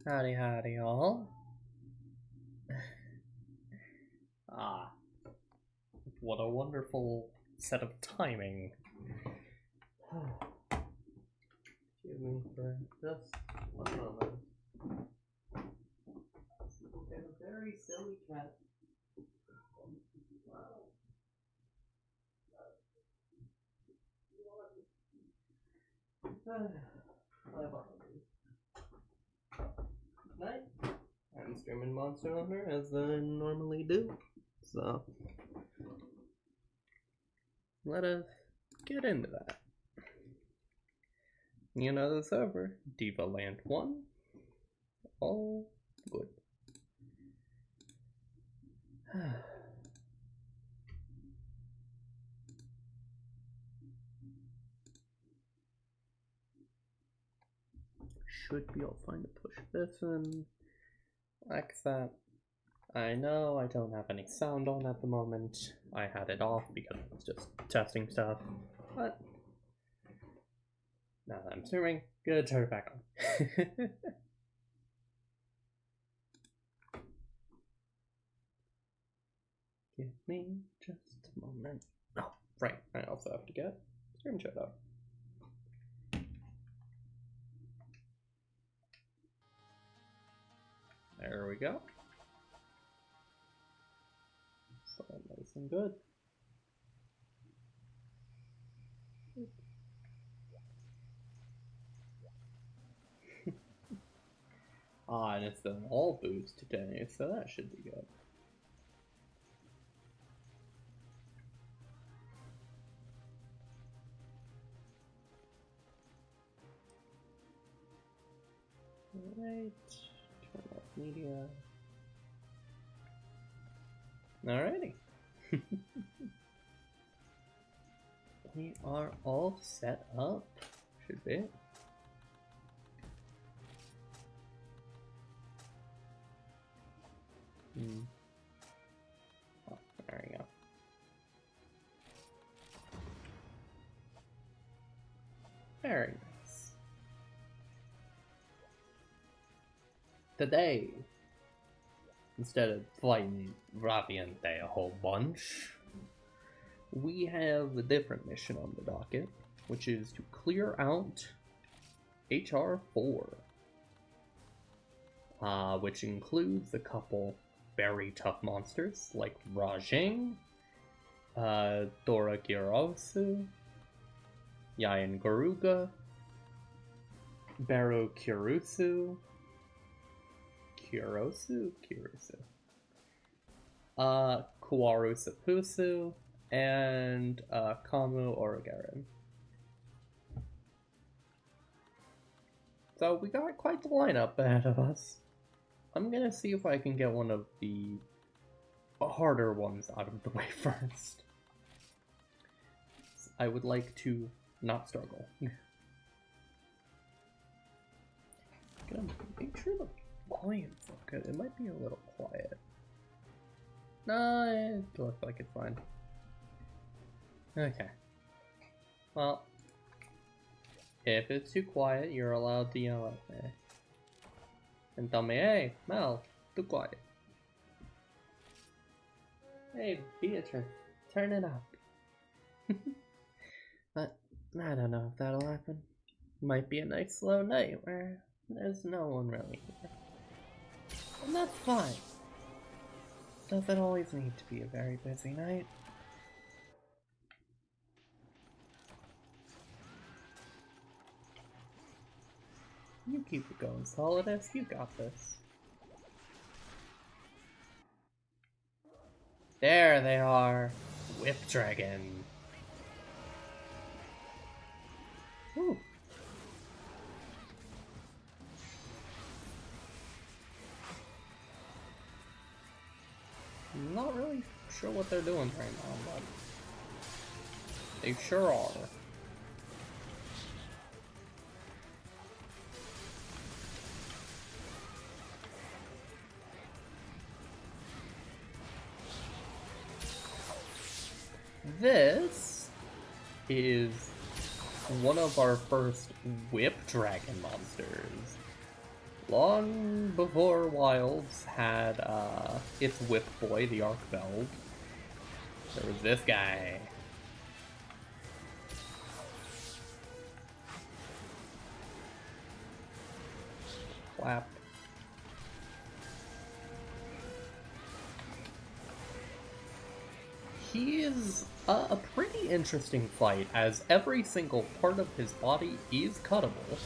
Howdy, howdy, all. Ah, what a wonderful set of timing. Excuse me for just one moment. Get a very silly cat. Wow. My apologies. Night. I'm streaming Monster Hunter as I normally do, so let us get into that. You know the server, Diva Land 1. All good. Should be all fine to push this in. Like that. I know I don't have any sound on at the moment. I had it off because I was just testing stuff, but now that I'm streaming, gonna turn it back on. Give me just a moment. Oh, right. I also have to get stream shut up. There we go. So nice and good. And it's an all boost today, so that should be good. Alright, turn off media. Alrighty. We are all set up. Should be. Oh, there we go. Very nice. Today, instead of fighting Raviente a whole bunch, we have a different mission on the docket, which is to clear out HR4. Which includes a couple very tough monsters like Rajing, Dora Girosu, Yayan Garuga, Baro Kurusu, Kuwaru Sapusu, and Kamu Origaren. So we got quite the lineup ahead of us. I'm gonna see if I can get one of the harder ones out of the way first. I would like to not struggle. Gonna make sure the volume's good. It might be a little quiet. No, it looks like it's fine. Okay. Well, if it's too quiet, you're allowed to yell at me. And tell me, hey, Mel, too quiet. Hey, Beatrice, turn it up. But I don't know if that'll happen. Might be a nice slow night where there's no one really here. And that's fine. Doesn't always need to be a very busy night. You keep it going, Solidus. You got this. There they are. Whip Dragon. Ooh. I'm not really sure what they're doing right now, but they sure are. This is one of our first Whip Dragon monsters. Long before Wilds had its whip boy, the Archveld, there was this guy. Clap. He is a pretty interesting fight, as every single part of his body is cuttable,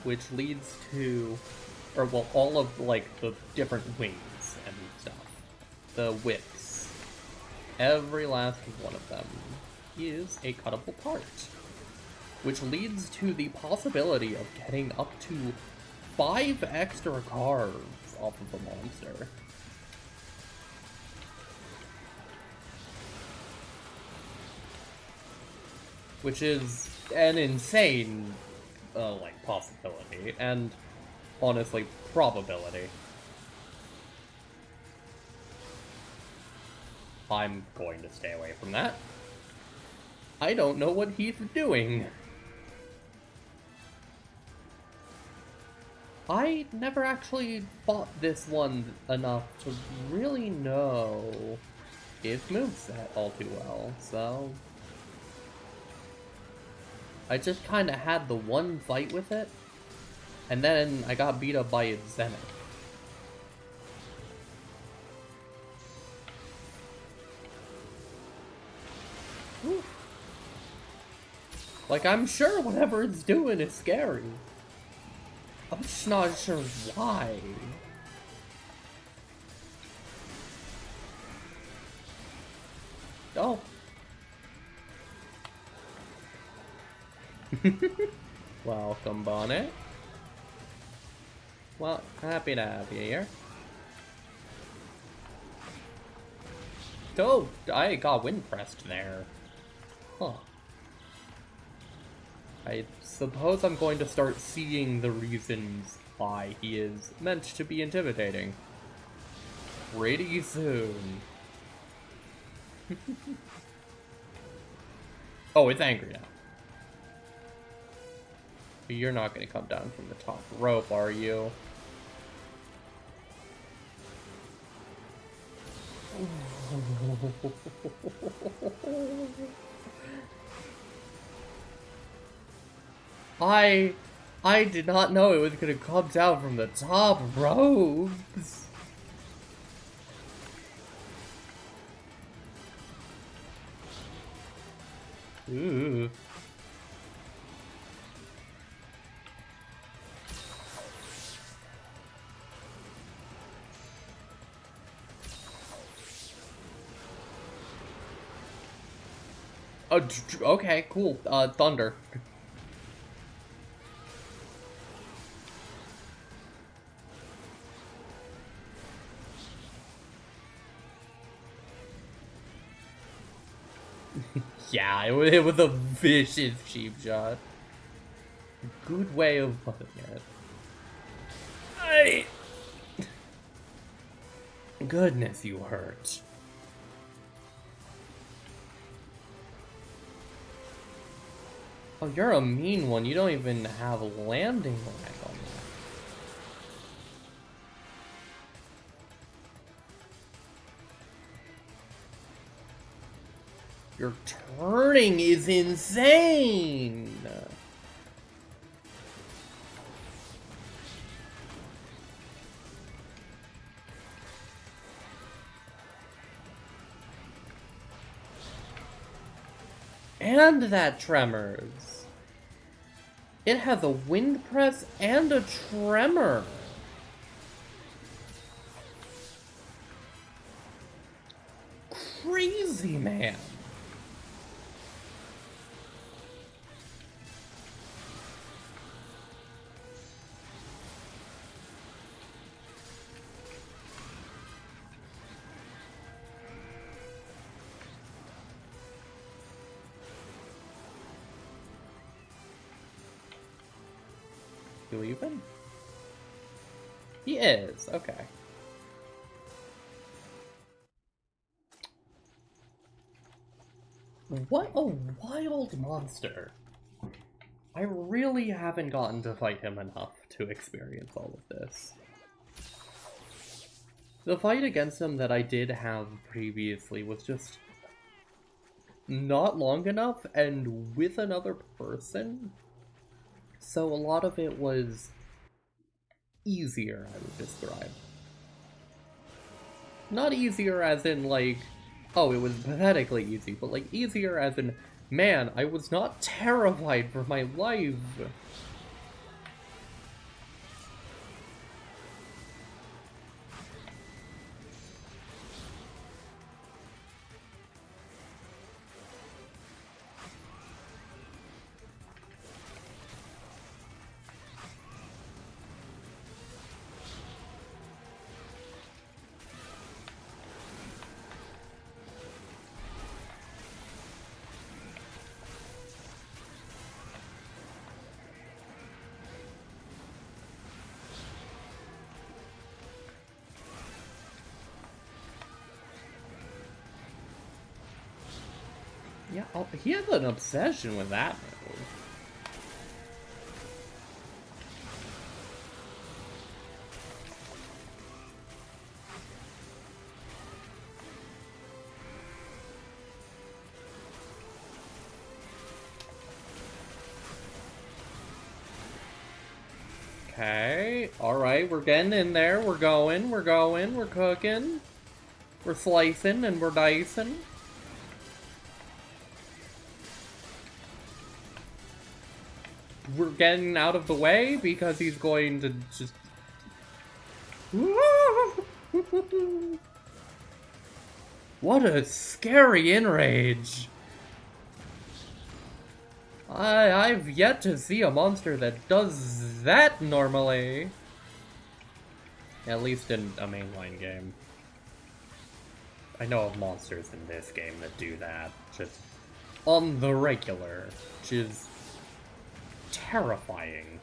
which leads to, or well, all of like the different wings and stuff, the whips, every last one of them is a cuttable part, which leads to the possibility of getting up to 5 extra cards off of a monster. Which is an insane, like, possibility, and, honestly, probability. I'm going to stay away from that. I don't know what he's doing. I never actually fought this one enough to really know its moveset all too well, so... I just kinda had the one fight with it, and then I got beat up by its Zenith. Whew. Like, I'm sure whatever it's doing is scary. I'm just not sure why. Oh. Welcome, Bonnet. Well, happy to have you here. Oh, I got wind pressed there. Huh. I suppose I'm going to start seeing the reasons why he is meant to be intimidating. Pretty soon. Oh, it's angry now. You're not going to come down from the top rope, are you? I did not know it was going to come down from the top ropes. Ooh. Oh, okay, cool. Thunder. Yeah, it was a vicious cheap shot. Good way of putting it. Hey! Goodness, you hurt. Oh, you're a mean one. You don't even have a landing lag on that. Your turning is insane! And that tremors. It has a wind press and a tremor. Crazy, man. You even? He is, okay. What a wild monster. I really haven't gotten to fight him enough to experience all of this. The fight against him that I did have previously was just not long enough and with another person. So a lot of it was easier, I would describe. Not easier as in, like, oh, it was pathetically easy, but, like, easier as in, man, I was not terrified for my life. Yeah, oh, he has an obsession with that move. Okay, alright, we're getting in there, we're going, we're cooking. We're slicing and we're dicing. We're getting out of the way because he's going to just... What a scary enrage! I've yet to see a monster that does that normally. At least in a mainline game. I know of monsters in this game that do that, just on the regular, which is terrifying.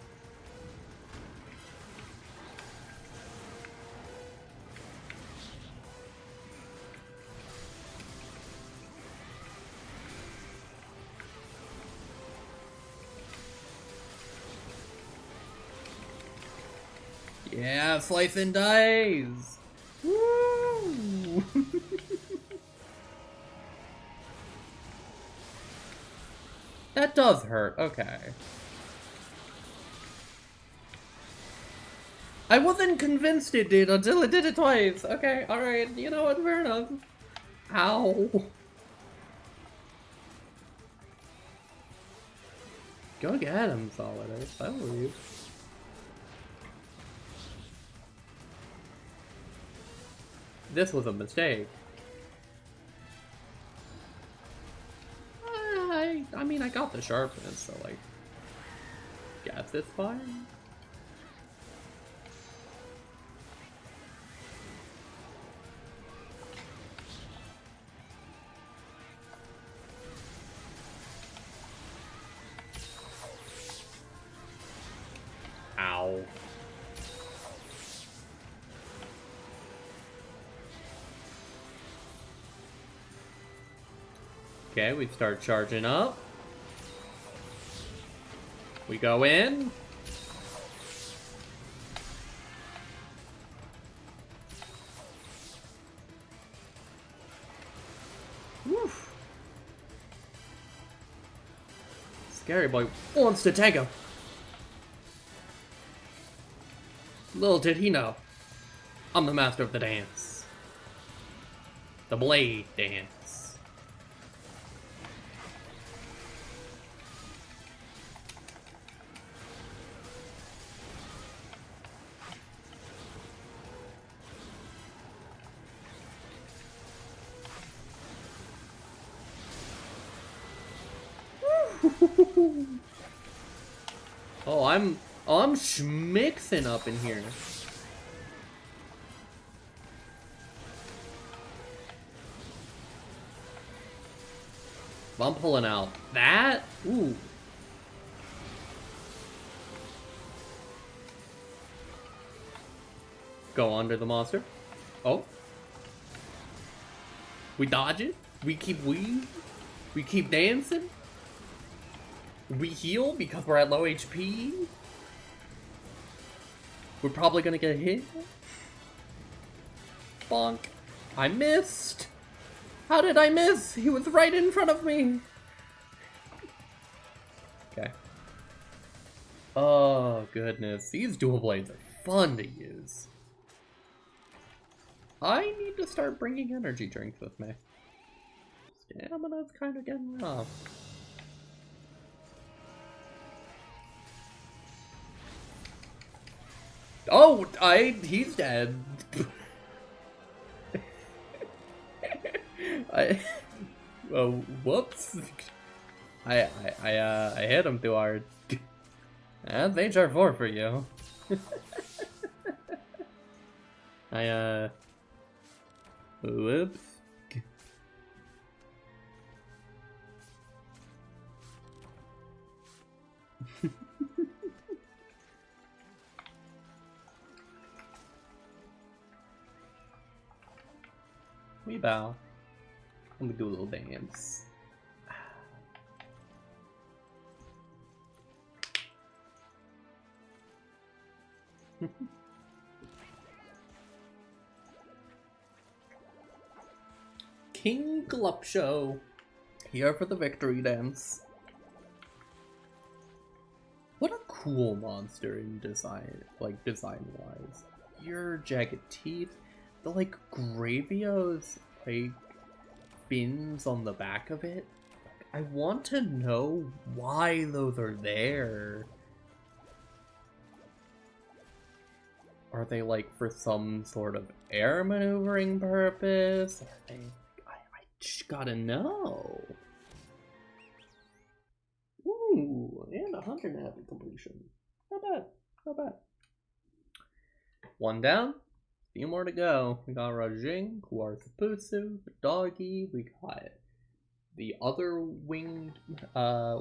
Yeah, slice and dice! Woo! That does hurt, okay. I wasn't convinced it did until it did it twice. Okay, alright, you know what, fair enough. Ow. Go get him, Solid. I believe. This was a mistake. I mean, I got the sharpness, so, like, guess it's fine. Ow. Okay, we start charging up. We go in. Woof. Scary boy wants to take him. Little did he know, I'm the master of the dance. The blade dance. I'm schmixing up in here. I'm pulling out that. Ooh. Go under the monster. Oh. We dodge it. We keep weaving. We keep dancing. We heal because we're at low HP? We're probably gonna get hit? Bonk. I missed! How did I miss? He was right in front of me! Okay. Oh, goodness. These dual blades are fun to use. I need to start bringing energy drinks with me. Stamina's kind of getting rough. Oh, he's dead. Oh, whoops. I hit him too hard. That's HR4 for you. Whoops. We bow. Let me do a little dance. King Glupshow, here for the victory dance. What a cool monster in design, like design-wise. Your jagged teeth, the like Gravio's like fins on the back of it. I want to know why those are there. Are they like for some sort of air maneuvering purpose? Are they? I just gotta know. Ooh, and 100 happy completion. Not bad, not bad. One down, a few more to go. We got Rajing, Kuarthapusu, Doggy, we got the other winged,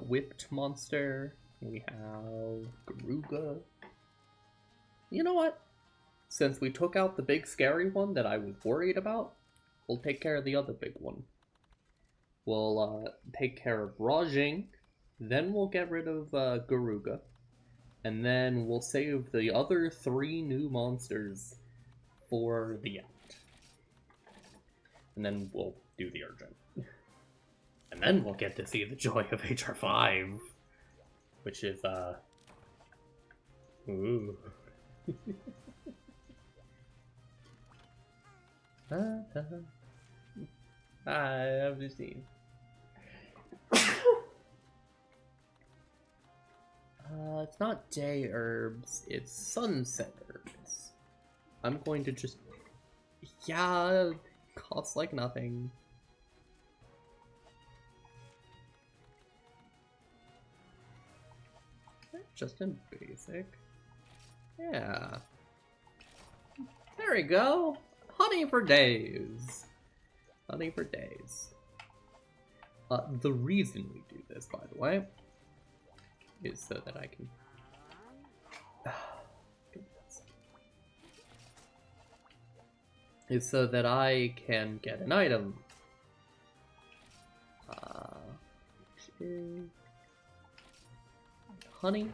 whipped monster. We have Garuga. You know what? Since we took out the big scary one that I was worried about, we'll take care of the other big one. We'll take care of Rajing, then we'll get rid of Garuga, and then we'll save the other 3 new monsters for the end. And then we'll do the urgent. And then we'll get to see the joy of HR5, which is, ooh. I've just seen. It's not day herbs, it's sunset herbs. I'm going to just... Yeah, costs like nothing. Just in basic. Yeah. There we go! Honey for days. Honey for days. The reason we do this, by the way, is so that I can... is so that I can get an item. Which is... honey.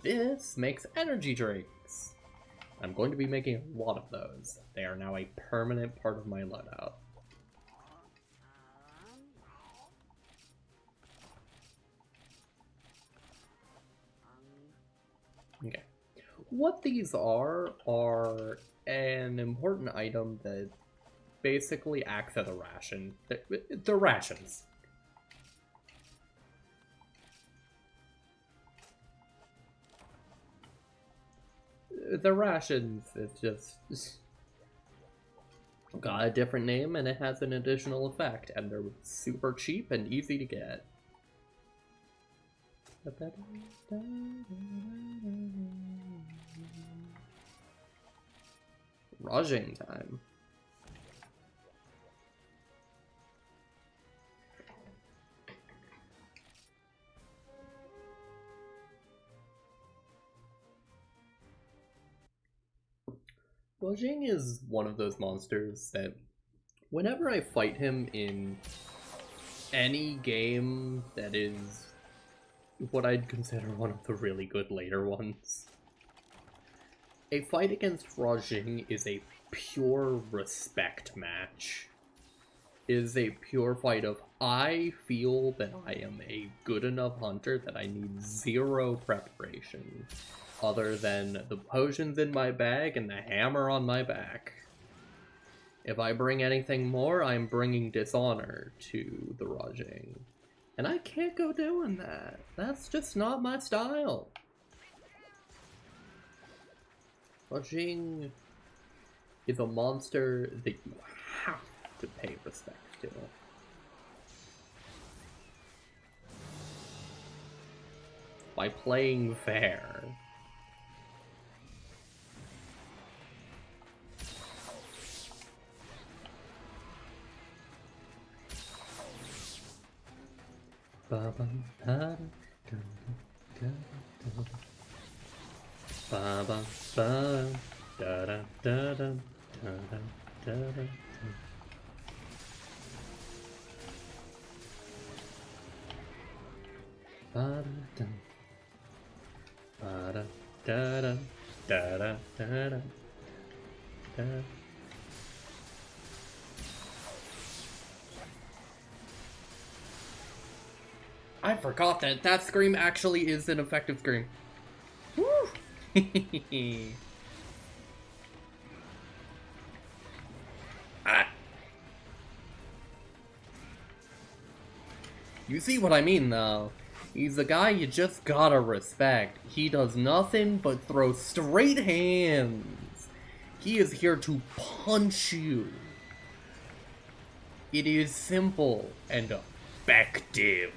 This makes energy drinks. I'm going to be making a lot of those. They are now a permanent part of my loadout. Okay. What these are an important item that basically acts as a ration. They're rations. The rations, it's just got a different name and it has an additional effect, and they're super cheap and easy to get. Rajing time. Rajing is one of those monsters that whenever I fight him in any game that is what I'd consider one of the really good later ones. A fight against Rajing is a pure respect match. Is a pure fight of, I feel that I am a good enough hunter that I need zero preparation, other than the potions in my bag and the hammer on my back. If I bring anything more, I'm bringing dishonor to the Rajing. And I can't go doing that. That's just not my style. Rajing is a monster that you have to pay respect to. By playing fair. I forgot that that scream actually is an effective scream. Woo! Ah. You see what I mean, though. He's a guy you just gotta respect. He does nothing but throw straight hands. He is here to punch you. It is simple and effective.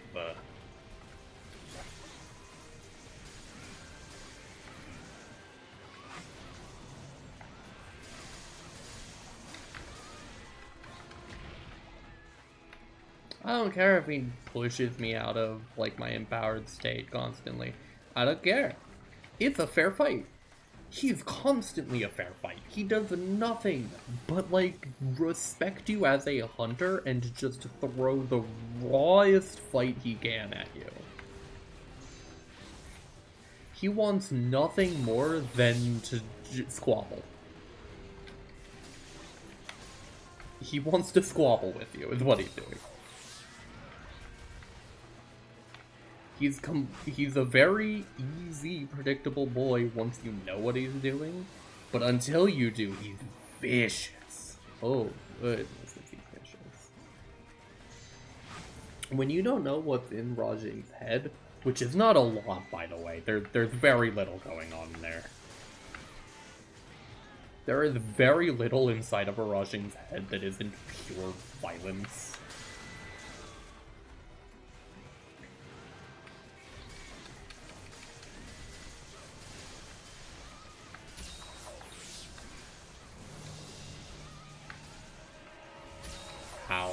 I don't care if he pushes me out of, like, my empowered state constantly. I don't care. It's a fair fight. He's constantly a fair fight. He does nothing but, like, respect you as a hunter and just throw the rawest fight he can at you. He wants nothing more than to squabble. He wants to squabble with you, is what he's doing. He's a very easy, predictable boy once you know what he's doing, but until you do, he's vicious. Oh, goodness, is he vicious. When you don't know what's in Rajing's head, which is not a lot, by the way, there's very little going on there. There is very little inside of a Rajing's head that isn't pure violence. How?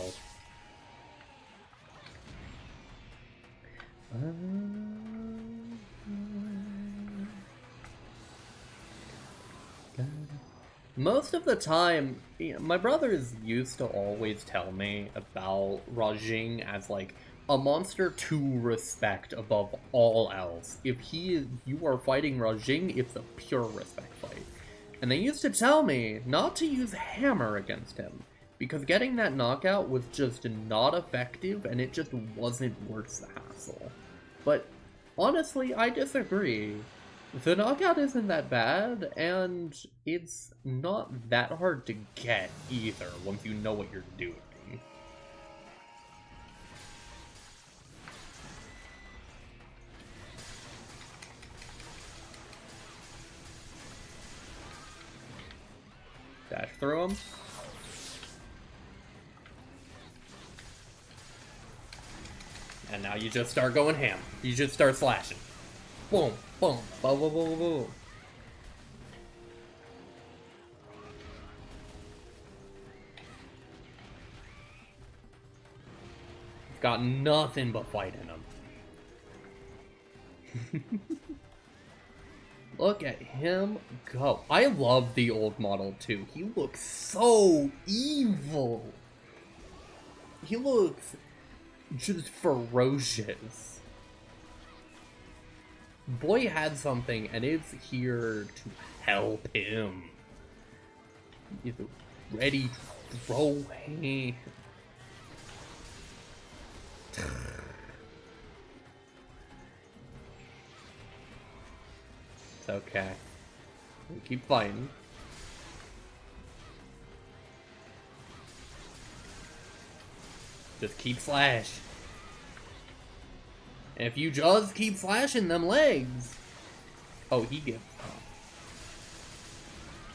Most of the time, my brothers used to always tell me about Rajing as like a monster to respect above all else. If you are fighting Rajing, it's a pure respect fight. And they used to tell me not to use hammer against him, because getting that knockout was just not effective and it just wasn't worth the hassle. But honestly, I disagree. The knockout isn't that bad, and it's not that hard to get either once you know what you're doing. Dash through him. And now you just start going ham. You just start slashing. Boom, boom, boom, boom, boom, boom. He's got nothing but fight in him. Look at him go. I love the old model too. He looks so evil. He looks just ferocious. Boy had something, and it's here to help him. He's ready to throw hands. It's okay. We keep fighting. Just keep slash. And if you just keep slashing them legs, oh, he gives up.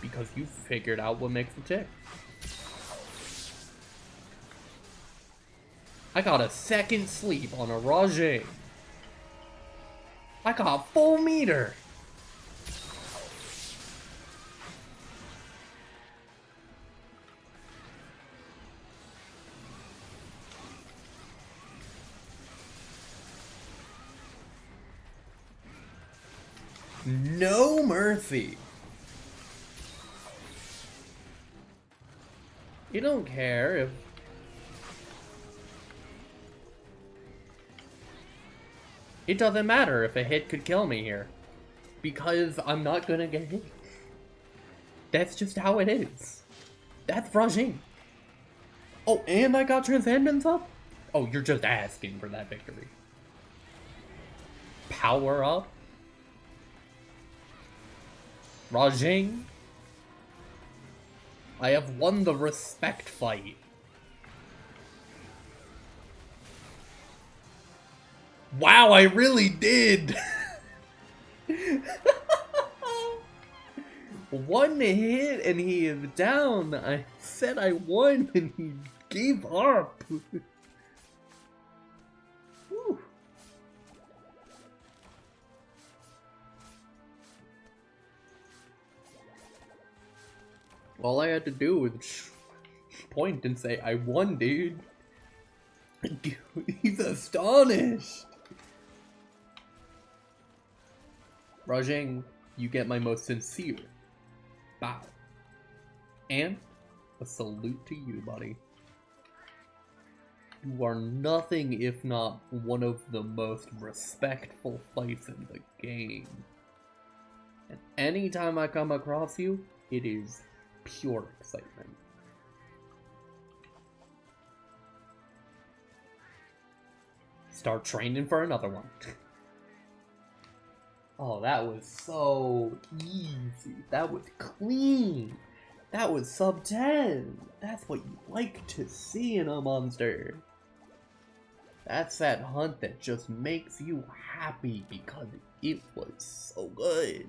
Because you figured out what makes him tick. I got a second sleep on a Rajay. I got full meter. No mercy. You don't care if... It doesn't matter if a hit could kill me here. Because I'm not gonna get hit. That's just how it is. That's Rajin. Oh, and I got Transcendence up? Oh, you're just asking for that victory. Power up? Rajing? I have won the respect fight. Wow, I really did! One hit and he is down. I said I won and he gave up. All I had to do was point and say, I won, dude. He's astonished. Rajang, you get my most sincere bow. And a salute to you, buddy. You are nothing if not one of the most respectful fights in the game. And anytime I come across you, it is pure excitement. Start training for another one. Oh, that was so easy. That was clean. That was sub 10. That's what you like to see in a monster. That's that hunt that just makes you happy because it was so good.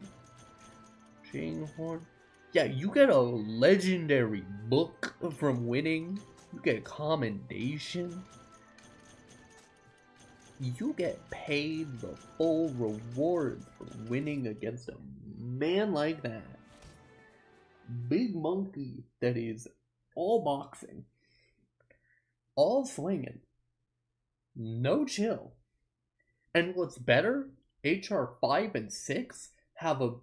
Jinghorn. Yeah, you get a legendary book from winning. You get commendation. You get paid the full reward for winning against a man like that. Big monkey that is all boxing, all swinging, no chill. And what's better, HR5 and 6 have a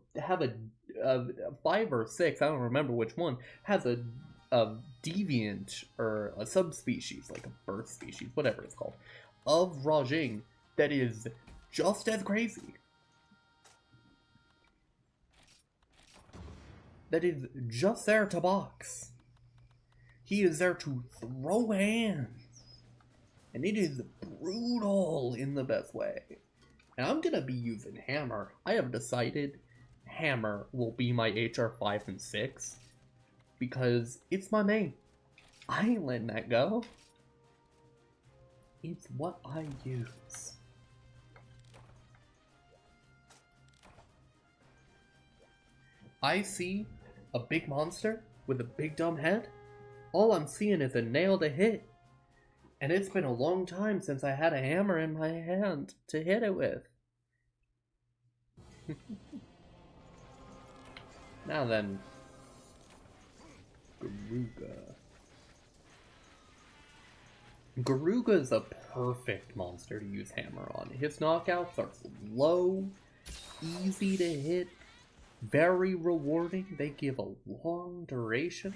5 or 6, I don't remember which one, has a deviant or a subspecies, like a birth species, whatever it's called, of Rajing that is just as crazy. That is just there to box. He is there to throw hands. And it is brutal in the best way. And I'm gonna be using Hammer. I have decided Hammer will be my HR5 and 6. Because it's my main. I ain't letting that go. It's what I use. I see a big monster with a big dumb head. All I'm seeing is a nail to hit. And it's been a long time since I had a hammer in my hand to hit it with. Now then, Garuga. Garuga is a perfect monster to use hammer on. His knockouts are low, easy to hit, very rewarding. They give a long duration.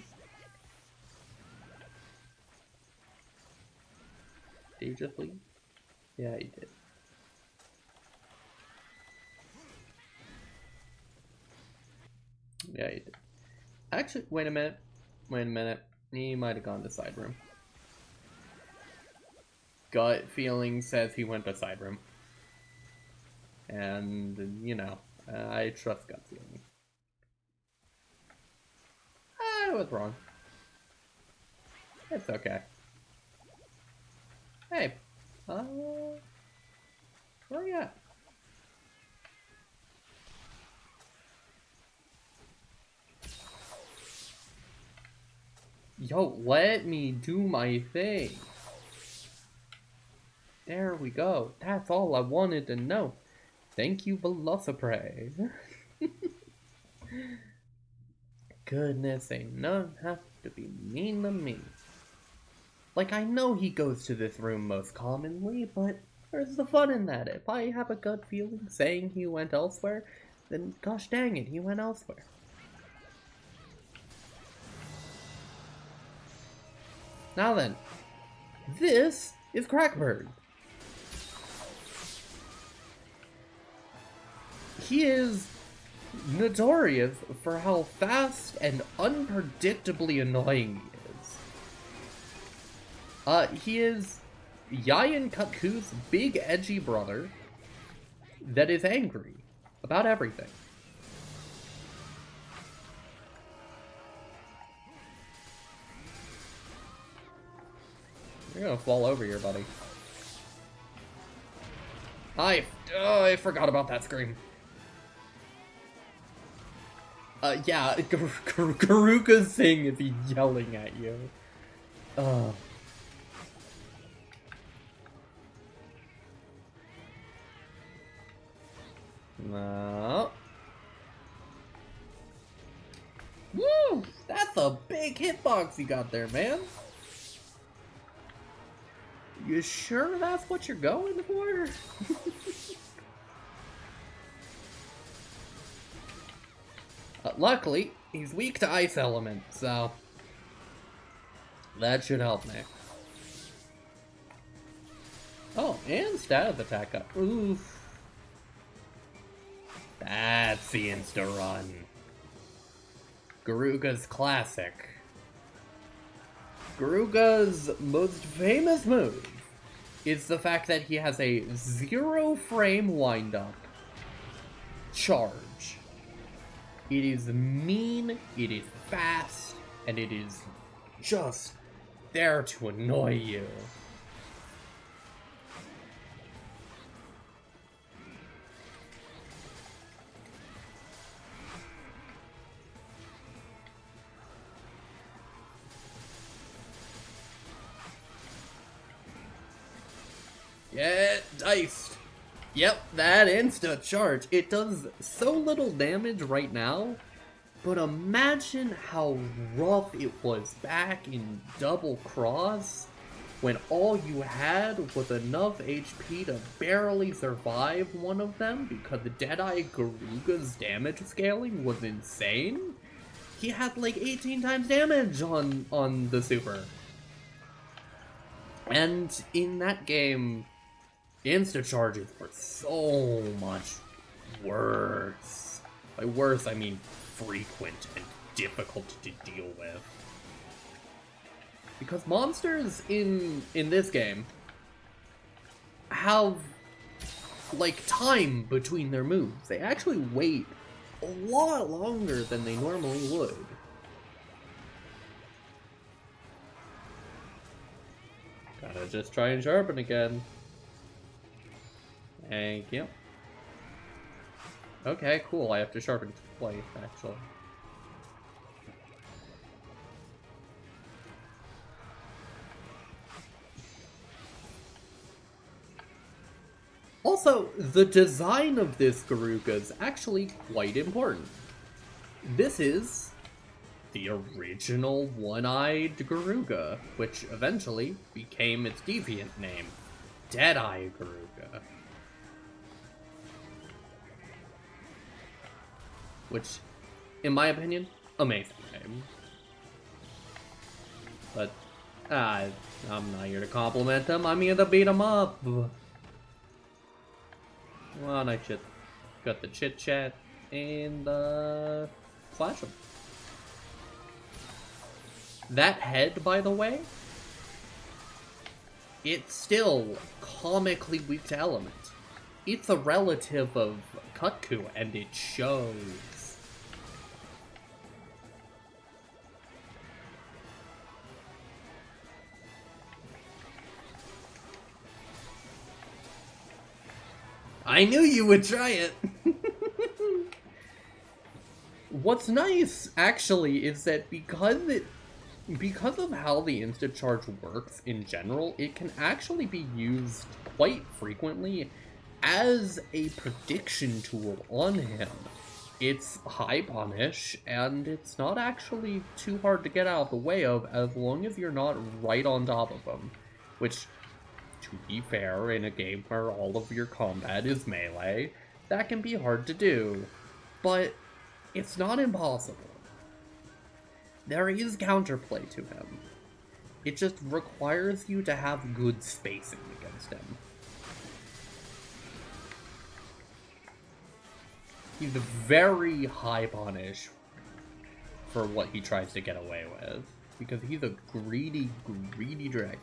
Did he just leave? Yeah, he did. Yeah, he did. Actually, wait a minute. Wait a minute. He might have gone to side room. Gut feeling says he went to side room. And, you know, I trust gut feeling. I was wrong. It's okay. Hey, where you at? Yo, let me do my thing. There we go. That's all I wanted to know. Thank you, Velociprey. Goodness, ain't none have to be mean to me. Like, I know he goes to this room most commonly, but where's the fun in that? If I have a gut feeling saying he went elsewhere, then gosh dang it, he went elsewhere. Now then, this is Crackbird. He is notorious for how fast and unpredictably annoying he is. He is Yayan Kutku's big edgy brother that is angry about everything. You're gonna fall over here, buddy. I forgot about that scream. Yeah, Garuka's thing is yelling at you. No. Woo! That's a big hitbox you got there, man. You sure that's what you're going for? Luckily, he's weak to ice element, so that should help me. Oh, and status attack up. Oof. That's the insta-run. Garuga's classic. Garuga's most famous move is the fact that he has a 0-frame wind-up charge. It is mean, it is fast, and it is just there to annoy you. Yeah, diced. Yep, that insta charge. It does so little damage right now, but imagine how rough it was back in Double Cross when all you had was enough HP to barely survive one of them because the Deadeye Garuga's damage scaling was insane. He had like 18 times damage on the super. And in that game, insta charges were so much worse. By worse, I mean frequent and difficult to deal with. Because monsters in this game have, like, time between their moves. They actually wait a lot longer than they normally would. Gotta just try and sharpen again. Thank you. Okay, cool. I have to sharpen twice, actually. Also, the design of this Garuga is actually quite important. This is the original one-eyed Garuga, which eventually became its deviant name, Deadeye Garuga. Which, in my opinion, amazing name. But, I'm not here to compliment him, I'm here to beat him up. Well, I just got the chit-chat and, Slash him. That head, by the way, it's still comically weak to element. It's a relative of Kutku, and it shows. I knew you would try it! What's nice, actually, is that because of how the instant charge works in general, it can actually be used quite frequently as a prediction tool on him. It's high punish, and it's not actually too hard to get out of the way of as long as you're not right on top of him. Which, to be fair, in a game where all of your combat is melee, that can be hard to do. But it's not impossible. There is counterplay to him. It just requires you to have good spacing against him. He's very high punish for what he tries to get away with, because he's a greedy, greedy dragon.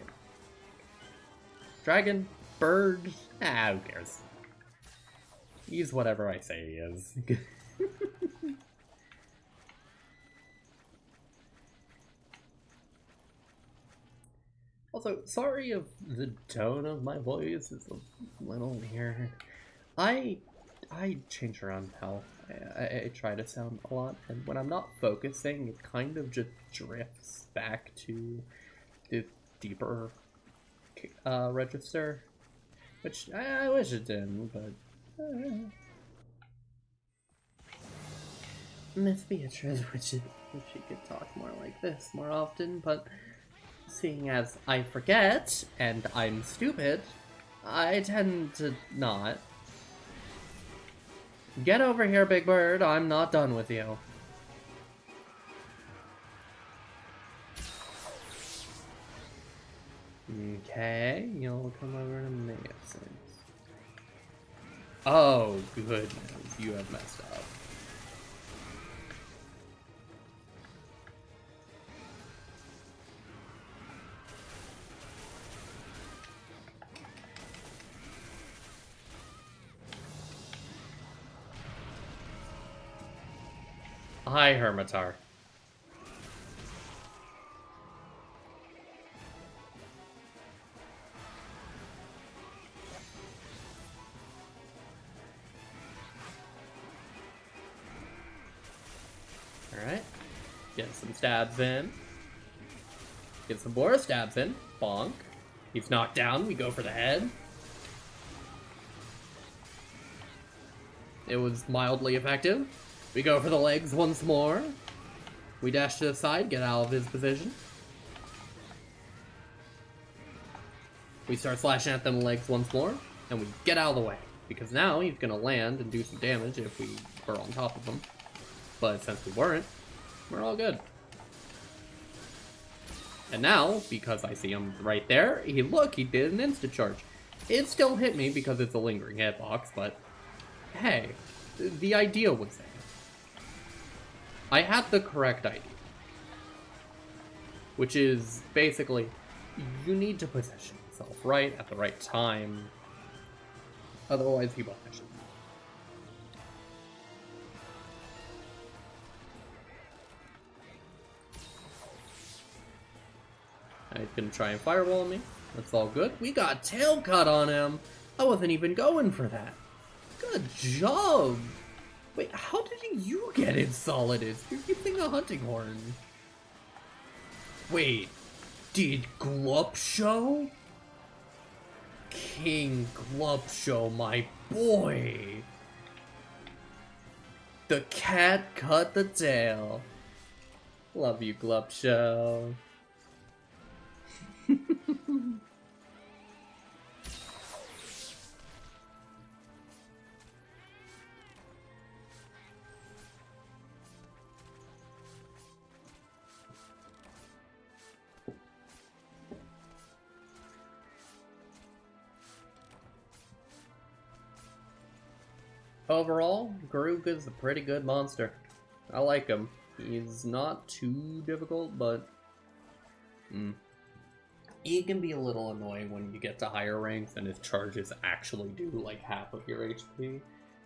Dragon, bird, who cares? He's whatever I say he is. Also, sorry if the tone of my voice is a little weird. I change around health. I try to sound a lot, and when I'm not focusing, it kind of just drifts back to the deeper register, which I wish it didn't, but Miss Beatrice wish she could talk more like this more often, but seeing as I forget and I'm stupid, I tend to not. Get over here, Big Bird. I'm not done with you. Okay, you'll come over to me, it seems. Oh, goodness, you have messed up. Hi, Hermitar. Alright. Get some stabs in. Get some more stabs in. Bonk. He's knocked down. We go for the head. It was mildly effective. We go for the legs once more. We dash to the side, get out of his position. We start slashing at them legs once more, and we get out of the way. Because now he's gonna land and do some damage if we were on top of him. But since we weren't, we're all good. And now, because I see him right there, he did an instant charge. It still hit me because it's a lingering hitbox, but hey, the idea was there. I had the correct idea. Which is, basically, you need to position yourself right at the right time. Otherwise, he won't push it. He's gonna try and fireball me. That's all good. We got tail cut on him. I wasn't even going for that. Good job. Wait, how did you get insolided? You're using a hunting horn. Wait, did Glup show? King Glup show, my boy. The cat cut the tail. Love you, Glup show. Overall, Garug is a pretty good monster. I like him. He's not too difficult, but he can be a little annoying when you get to higher ranks and his charges actually do like half of your HP.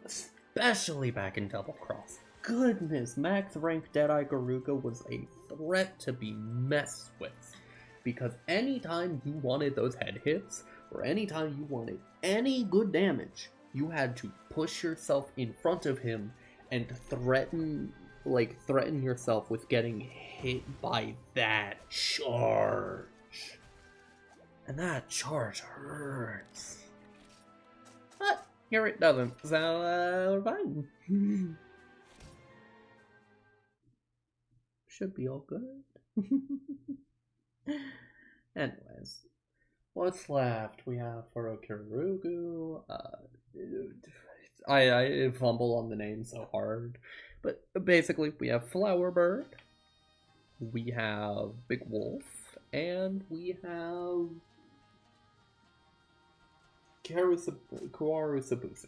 Especially back in Double Cross. Goodness, max rank Deadeye Garuga was a threat to be messed with. Because anytime you wanted those head hits, or anytime you wanted any good damage, you had to push yourself in front of him and threaten yourself with getting hit by that charge. And that charge hurts. But here it doesn't, so we're fine. Should be all good. Anyways, what's left? We have Furokirugu. I fumble on the name so hard. But basically, we have Flowerbird, we have Big Wolf, and we have Kawaru-Sabusa.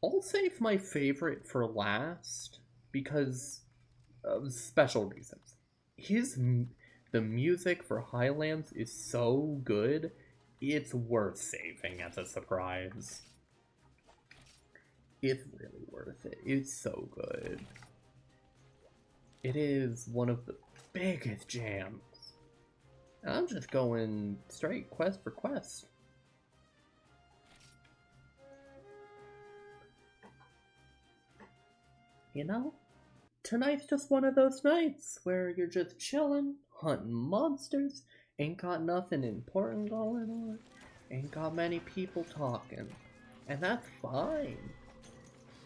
I'll save my favorite for last because of special reasons. The music for Highlands is so good, it's worth saving as a surprise. It's really worth it. It's so good. It is one of the biggest jams. And I'm just going straight quest for quest. You know, tonight's just one of those nights where you're just chilling, hunting monsters, ain't got nothing important going on, ain't got many people talking, and that's fine.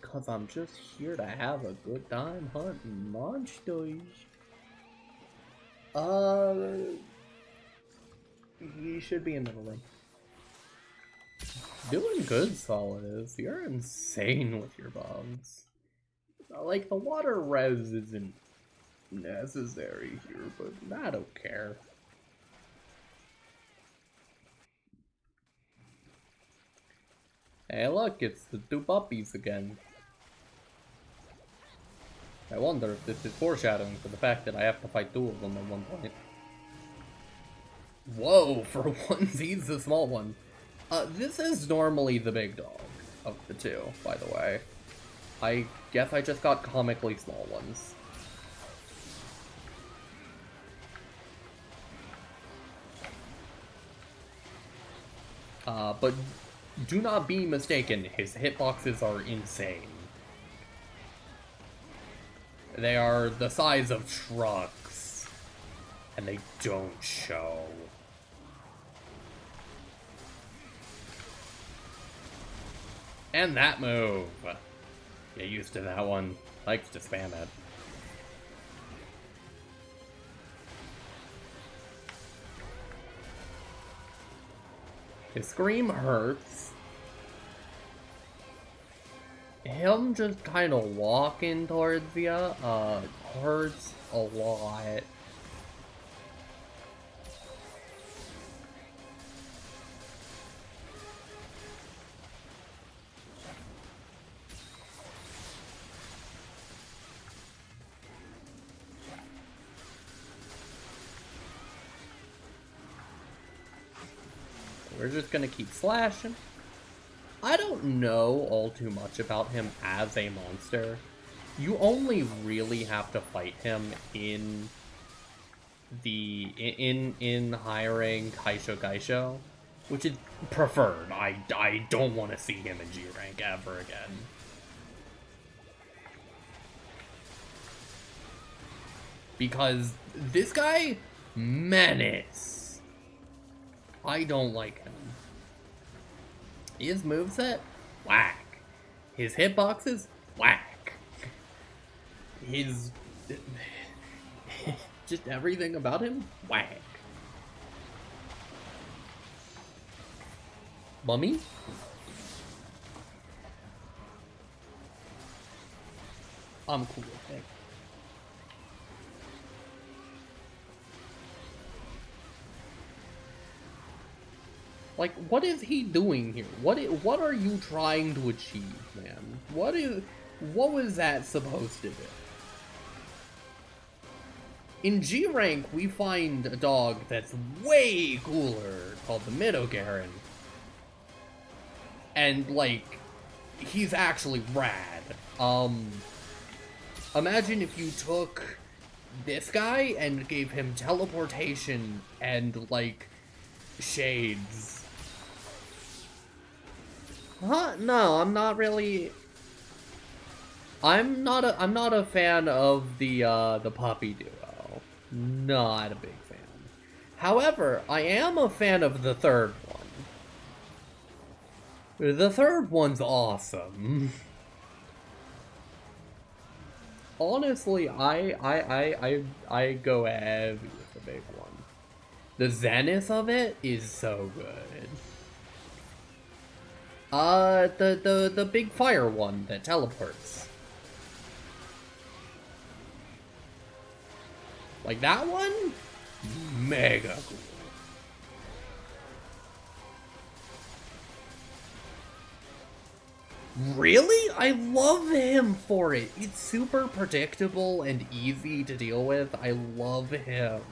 Cause I'm just here to have a good time hunting monsters. He should be in the room. Doing good, Solidus. You're insane with your bombs. Like, the water res isn't necessary here, but I don't care. Hey look, it's the two puppies again. I wonder if this is foreshadowing for the fact that I have to fight two of them at one point. Whoa, for once he's the small one. This is normally the big dog of the two, by the way. I guess I just got comically small ones. But do not be mistaken, his hitboxes are insane. They are the size of trucks, and they don't show. And that move. Get used to that one. Likes to spam it. His scream hurts. Him just kind of walking towards you, hurts a lot. We're just gonna keep slashing. I don't know all too much about him as a monster. You only really have to fight him in high rank Kaisho, which is preferred. I don't want to see him in G rank ever again. Because this guy, menace. I don't like him. His moveset, whack. His hitboxes, whack. His... just everything about him, whack. Mummy? I'm cool with it. Like, what is he doing here? What are you trying to achieve, man? What was that supposed to do? In G rank, we find a dog that's way cooler called the Midogaren. And, like, he's actually rad. Imagine if you took this guy and gave him teleportation and, like, shades. Huh? No, I'm not really... I'm not a fan of the puppy duo. Not a big fan. However, I am a fan of the third one. The third one's awesome. Honestly, I go heavy with the big one. The zenith of it is so good. The big fire one that teleports. Like that one? Mega cool. Really? I love him for it. It's super predictable and easy to deal with. I love him.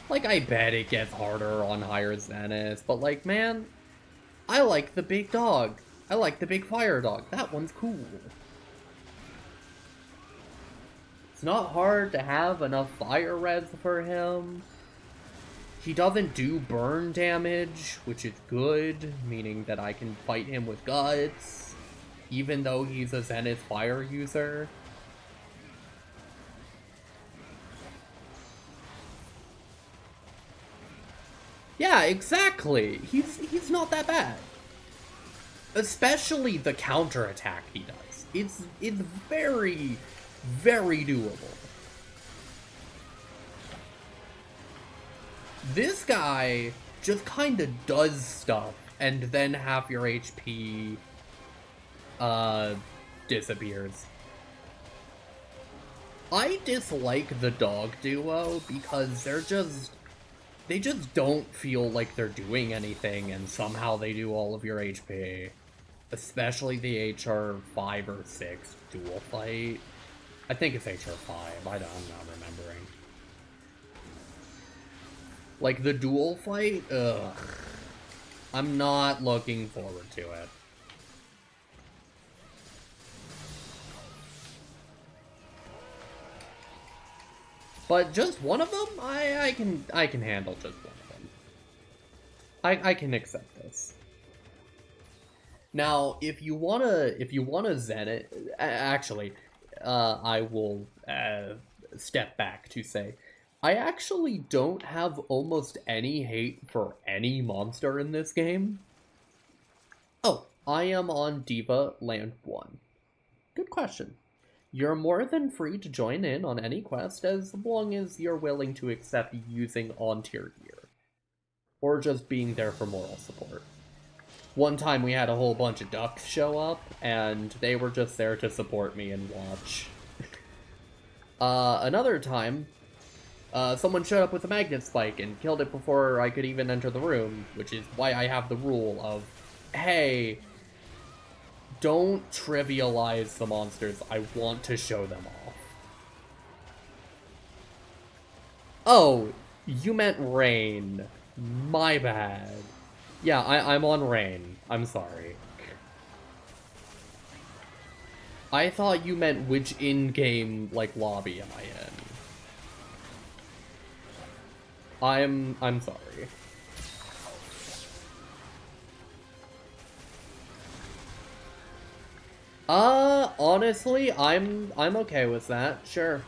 Like, I bet it gets harder on higher zenith, but like, man, I like the big dog. I like the big fire dog. That one's cool. It's not hard to have enough fire reds for him. He doesn't do burn damage, which is good, meaning that I can fight him with guts, even though he's a Zenith fire user. Yeah, exactly. He's not that bad. Especially the counterattack he does. It's very, very doable. This guy just kind of does stuff, and then half your HP disappears. I dislike the dog duo because they just don't feel like they're doing anything, and somehow they do all of your HP. Especially the HR5 or 6 dual fight. I think it's HR5, I'm not remembering. Like, the dual fight? Ugh. I'm not looking forward to it. But just one of them? I can handle just one of them. I can accept this. Now, if you wanna zen it, actually, I will step back to say, I actually don't have almost any hate for any monster in this game. Oh, I am on Diva Land 1. Good question. You're more than free to join in on any quest as long as you're willing to accept using on-tier gear. Or just being there for moral support. One time we had a whole bunch of ducks show up, and they were just there to support me and watch. Another time, someone showed up with a magnet spike and killed it before I could even enter the room, which is why I have the rule of, hey, don't trivialize the monsters, I want to show them off. Oh, you meant Rain. My bad. Yeah, I'm on Rain. I'm sorry. I thought you meant which in-game, like, lobby am I in. I'm sorry. Honestly, I'm okay with that. Sure.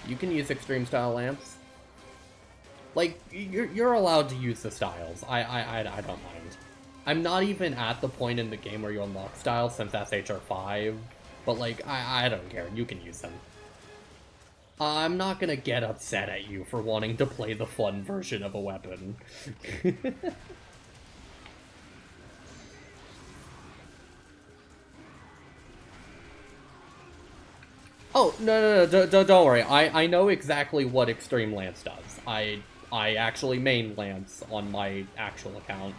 You can use extreme style lamps. Like, you're allowed to use the styles. I don't mind. I'm not even at the point in the game where you unlock styles since that's HR5. But, like, I don't care. You can use them. I'm not gonna get upset at you for wanting to play the fun version of a weapon. Oh, no, don't worry. I know exactly what Extreme Lance does. I actually main Lance on my actual account.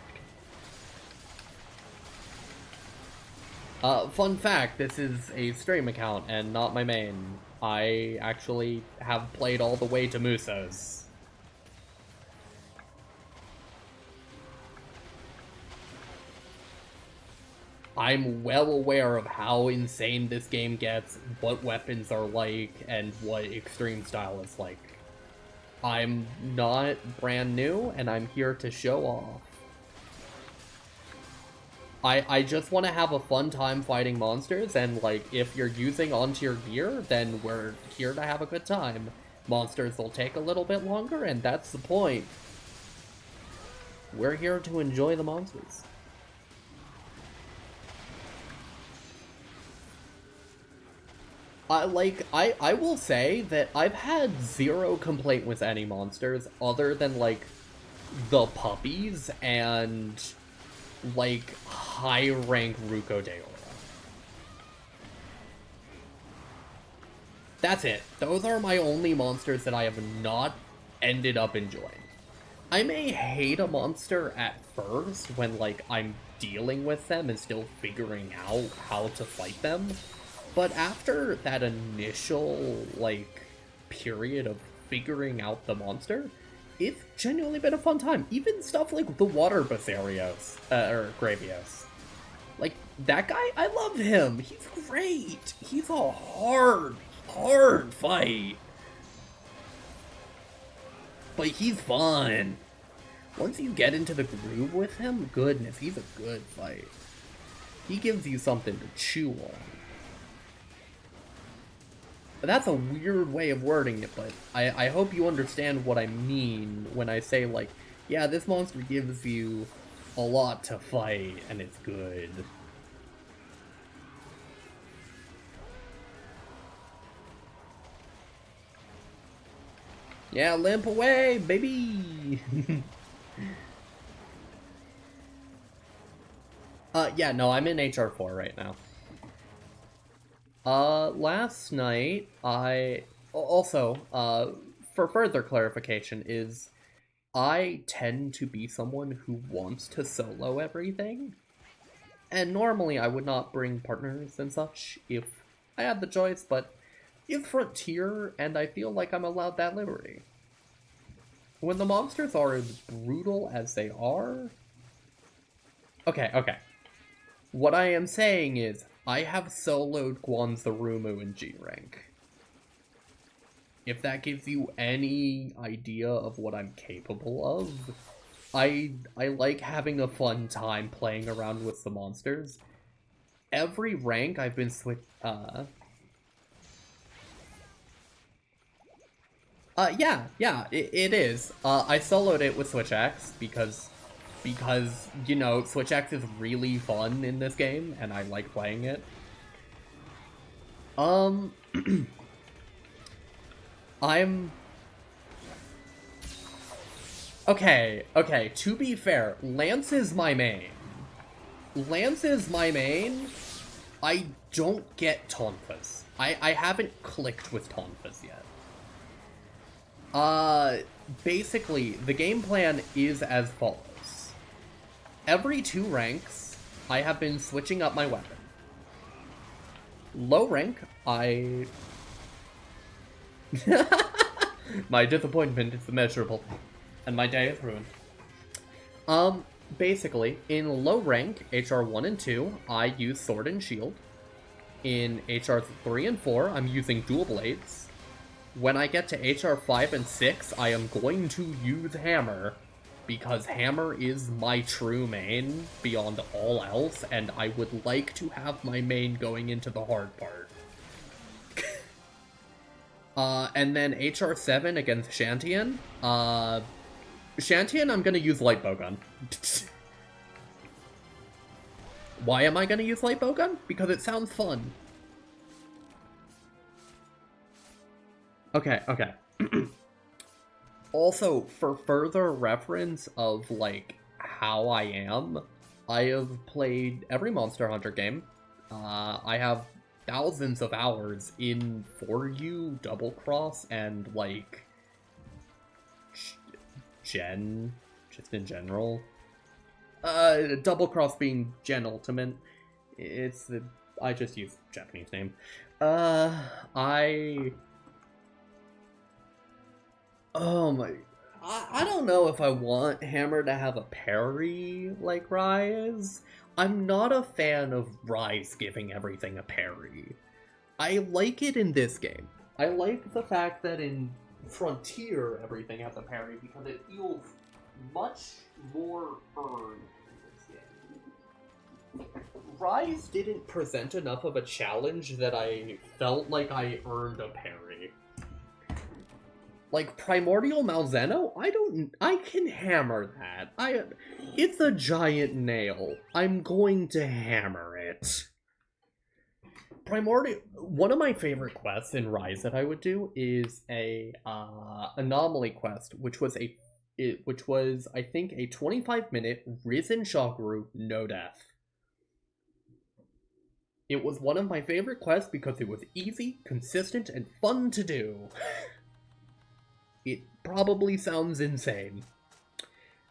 Fun fact, this is a stream account and not my main. I actually have played all the way to Muso's. I'm well aware of how insane this game gets, what weapons are like, and what extreme style is like. I'm not brand new, and I'm here to show off. I just want to have a fun time fighting monsters, and like, if you're using on-tier gear, then we're here to have a good time. Monsters will take a little bit longer, and that's the point. We're here to enjoy the monsters. I will say that I've had zero complaint with any monsters other than, like, the puppies and, like, high-rank Ruko Deora. That's it. Those are my only monsters that I have not ended up enjoying. I may hate a monster at first when, like, I'm dealing with them and still figuring out how to fight them. But after that initial, like, period of figuring out the monster, it's genuinely been a fun time. Even stuff like the water Basarios, or Gravios. Like, that guy, I love him. He's great. He's a hard fight. But he's fun. Once you get into the groove with him, goodness, he's a good fight. He gives you something to chew on. But that's a weird way of wording it, but I hope you understand what I mean when I say, like, yeah, this monster gives you a lot to fight, and it's good. Yeah, limp away, baby! Yeah, no, I'm in HR4 right now. Last night, for further clarification, I tend to be someone who wants to solo everything, and normally I would not bring partners and such if I had the choice, but it's Frontier, and I feel like I'm allowed that liberty. When the monsters are as brutal as they are... Okay. What I am saying is, I have soloed Guanzarumu in G rank. If that gives you any idea of what I'm capable of, I like having a fun time playing around with the monsters. Every rank I've been yeah, it is. I soloed it with Switch X because, you know, Switch X is really fun in this game, and I like playing it. I'm... Okay, to be fair, Lance is my main. I don't get Tonfas. I haven't clicked with Tonfas yet. Basically, the game plan is as follows. Every 2 ranks, I have been switching up my weapon. Low rank, my disappointment is immeasurable, and my day is ruined. Basically, in low rank, HR1 and 2, I use Sword and Shield. In HR3 and 4, I'm using Dual Blades. When I get to HR5 and 6, I am going to use Hammer, because Hammer is my true main beyond all else, and I would like to have my main going into the hard part. And then HR7 against Shantian. Shantian, I'm gonna use Light Bowgun. Why am I gonna use Light Bowgun? Because it sounds fun. Okay. Also, for further reference of, like, how I am, I have played every Monster Hunter game. I have thousands of hours in For You, Double Cross, and, like, just in general. Double Cross being Gen Ultimate. It's the... I just used Japanese name. Oh my... I don't know if I want Hammer to have a parry like Rise. I'm not a fan of Rise giving everything a parry. I like it in this game. I like the fact that in Frontier everything has a parry because it feels much more earned in this game. Rise didn't present enough of a challenge that I felt like I earned a parry. Like, Primordial Malzeno? I can hammer that. It's a giant nail. I'm going to hammer it. One of my favorite quests in Rise that I would do is a, Anomaly quest, which was I think, a 25-minute Risen Shoguru, no death. It was one of my favorite quests because it was easy, consistent, and fun to do. It probably sounds insane,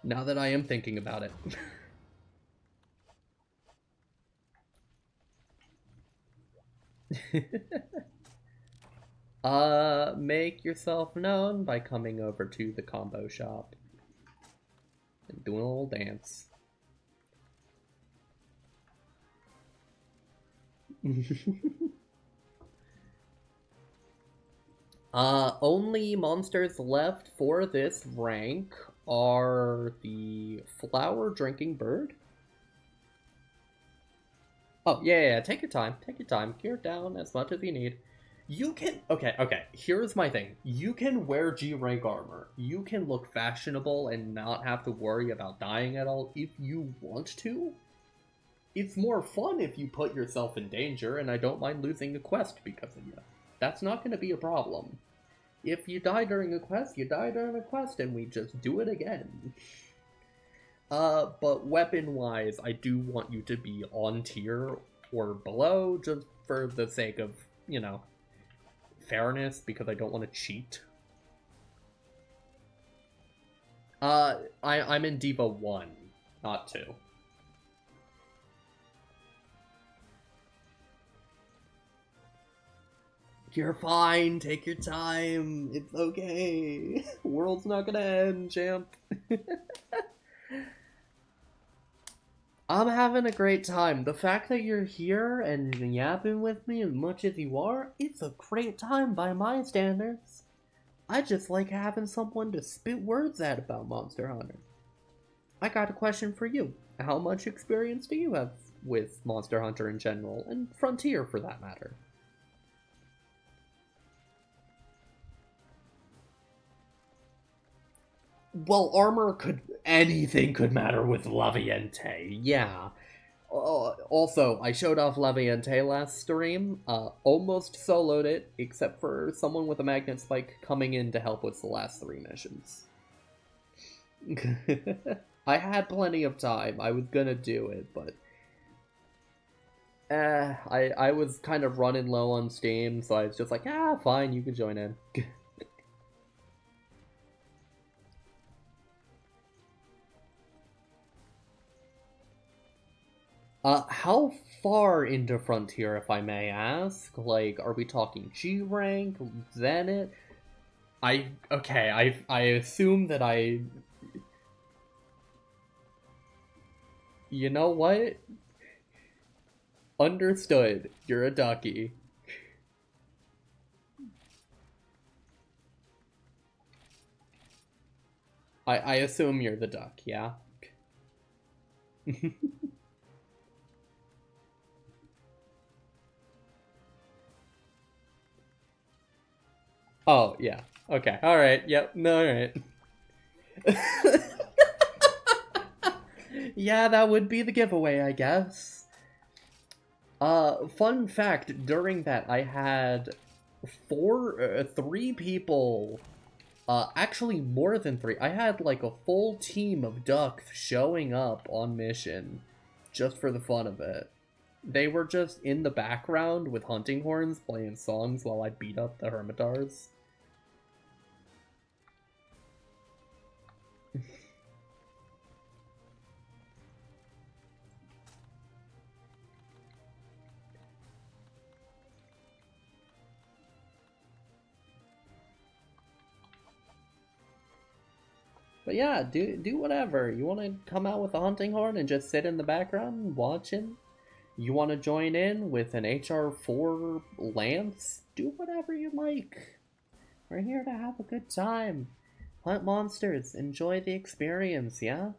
now that I am thinking about it. Make yourself known by coming over to the combo shop and doing a little dance. Only monsters left for this rank are the flower drinking bird. Oh, yeah, take your time, gear down as much as you need. You can, okay, here's my thing. You can wear G-rank armor. You can look fashionable and not have to worry about dying at all if you want to. It's more fun if you put yourself in danger, and I don't mind losing a quest because of you. That's not going to be a problem. If you die during a quest, you die during a quest, and we just do it again. But weapon-wise, I do want you to be on tier or below, just for the sake of, you know, fairness, because I don't want to cheat. I'm in Diva 1, not 2. You're fine, take your time, it's okay. World's not gonna end, champ. I'm having a great time. The fact that you're here and yapping with me as much as you are, it's a great time by my standards. I just like having someone to spit words at about Monster Hunter. I got a question for you. How much experience do you have with Monster Hunter in general, and Frontier for that matter? Well, anything could matter with Raviente, yeah. Also, I showed off Raviente last stream, almost soloed it, except for someone with a magnet spike coming in to help with the last 3 missions. I had plenty of time, I was gonna do it, but... I was kind of running low on Steam, so I was just like, fine, you can join in. How far into Frontier, if I may ask? Like, are we talking G rank, Zenith? I assume that I... You know what? Understood. You're a ducky. I assume you're the duck, yeah? Oh, yeah. Okay, alright, yep, no, alright. Yeah, that would be the giveaway, I guess. Fun fact, during that I had 3 people, actually more than 3. I had like a full team of ducks showing up on mission, just for the fun of it. They were just in the background with hunting horns playing songs while I beat up the Hermitars. But yeah, do whatever. You want to come out with a hunting horn and just sit in the background watching? You want to join in with an HR4 lance? Do whatever you like. We're here to have a good time. Hunt monsters. Enjoy the experience, yeah?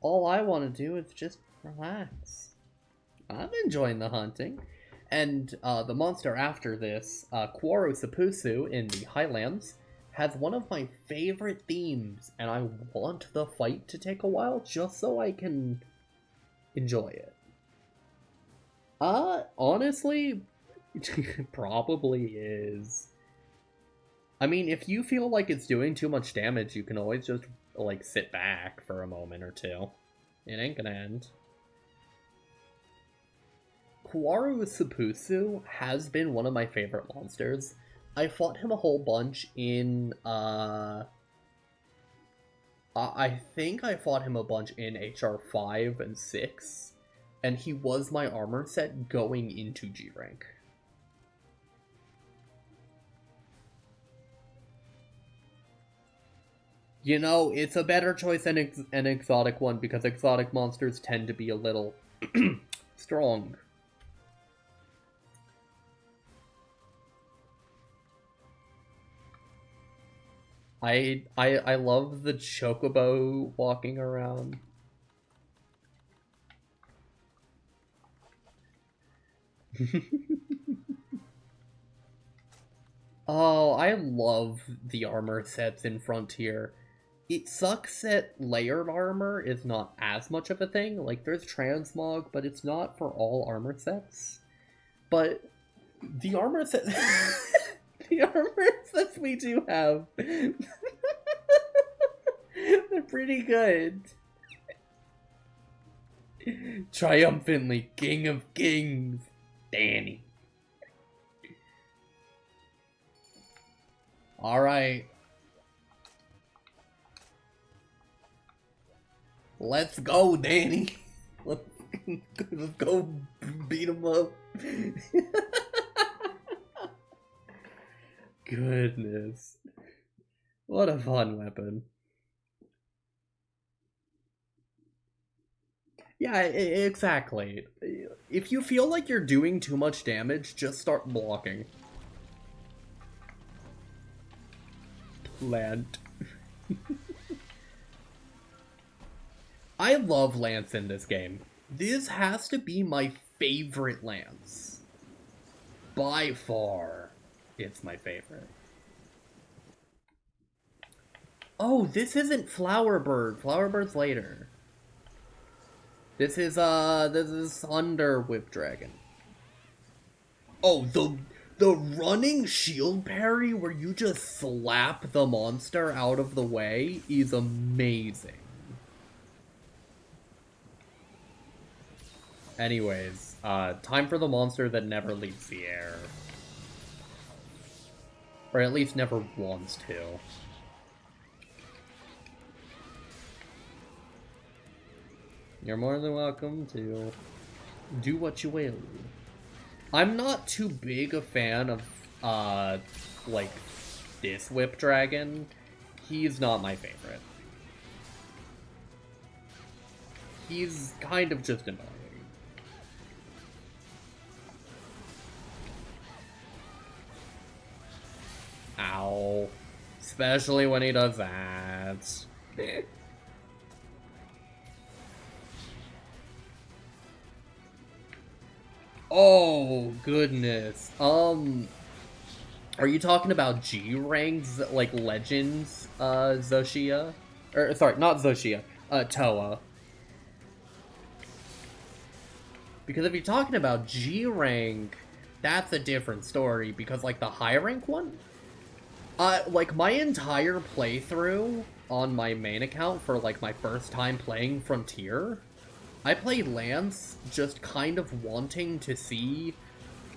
All I want to do is just relax. I'm enjoying the hunting. And the monster after this, Quarosapusu in the Highlands, has one of my favorite themes, and I want the fight to take a while just so I can enjoy it. Honestly, probably is. I mean, if you feel like it's doing too much damage, you can always just, like, sit back for a moment or two. It ain't gonna end. Quarosapusu has been one of my favorite monsters. I fought him a whole bunch in, I think I fought him a bunch in HR5 and 6, and he was my armor set going into G rank. You know, it's a better choice than an exotic one, because exotic monsters tend to be a little strong. I love the chocobo walking around. Oh, I love the armor sets in Frontier. It sucks that layered armor is not as much of a thing. Like, there's transmog, but it's not for all armor sets. But the armor set... the armor sets we do have... they're pretty good. Triumphantly, King of Kings, Danny. Alright. Let's go, Danny. Let's go beat him up. Goodness. What a fun weapon. Yeah, exactly. If you feel like you're doing too much damage, just start blocking. Plant. I love Lance in this game. This has to be my favorite Lance. By far, it's my favorite. Oh, this isn't Flowerbird. Flowerbird's later. This is Thunder Whip Dragon. Oh, the running shield parry where you just slap the monster out of the way is amazing. Anyways, time for the monster that never leaves the air. Or at least never wants to. You're more than welcome to do what you will. I'm not too big a fan of, like, this Whip Dragon. He's not my favorite. He's kind of just annoying. Ow. Especially when he does that. Oh, goodness. Are you talking about G-Ranks, like, Legends, Zoshia? Or, sorry, not Zoshia, Toa. Because if you're talking about G-Rank, that's a different story, because, like, the high-rank one? Like, my entire playthrough on my main account for, like, my first time playing Frontier, I played Lance just kind of wanting to see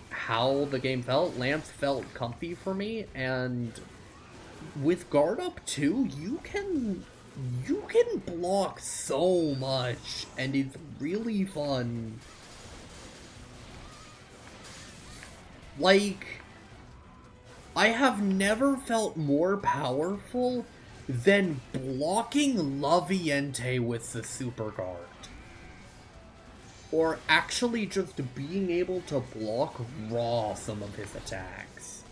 how the game felt. Lance felt comfy for me, and with Guard Up 2, you can block so much, and it's really fun. Like, I have never felt more powerful then blocking Raviente with the super guard. Or actually just being able to block raw some of his attacks.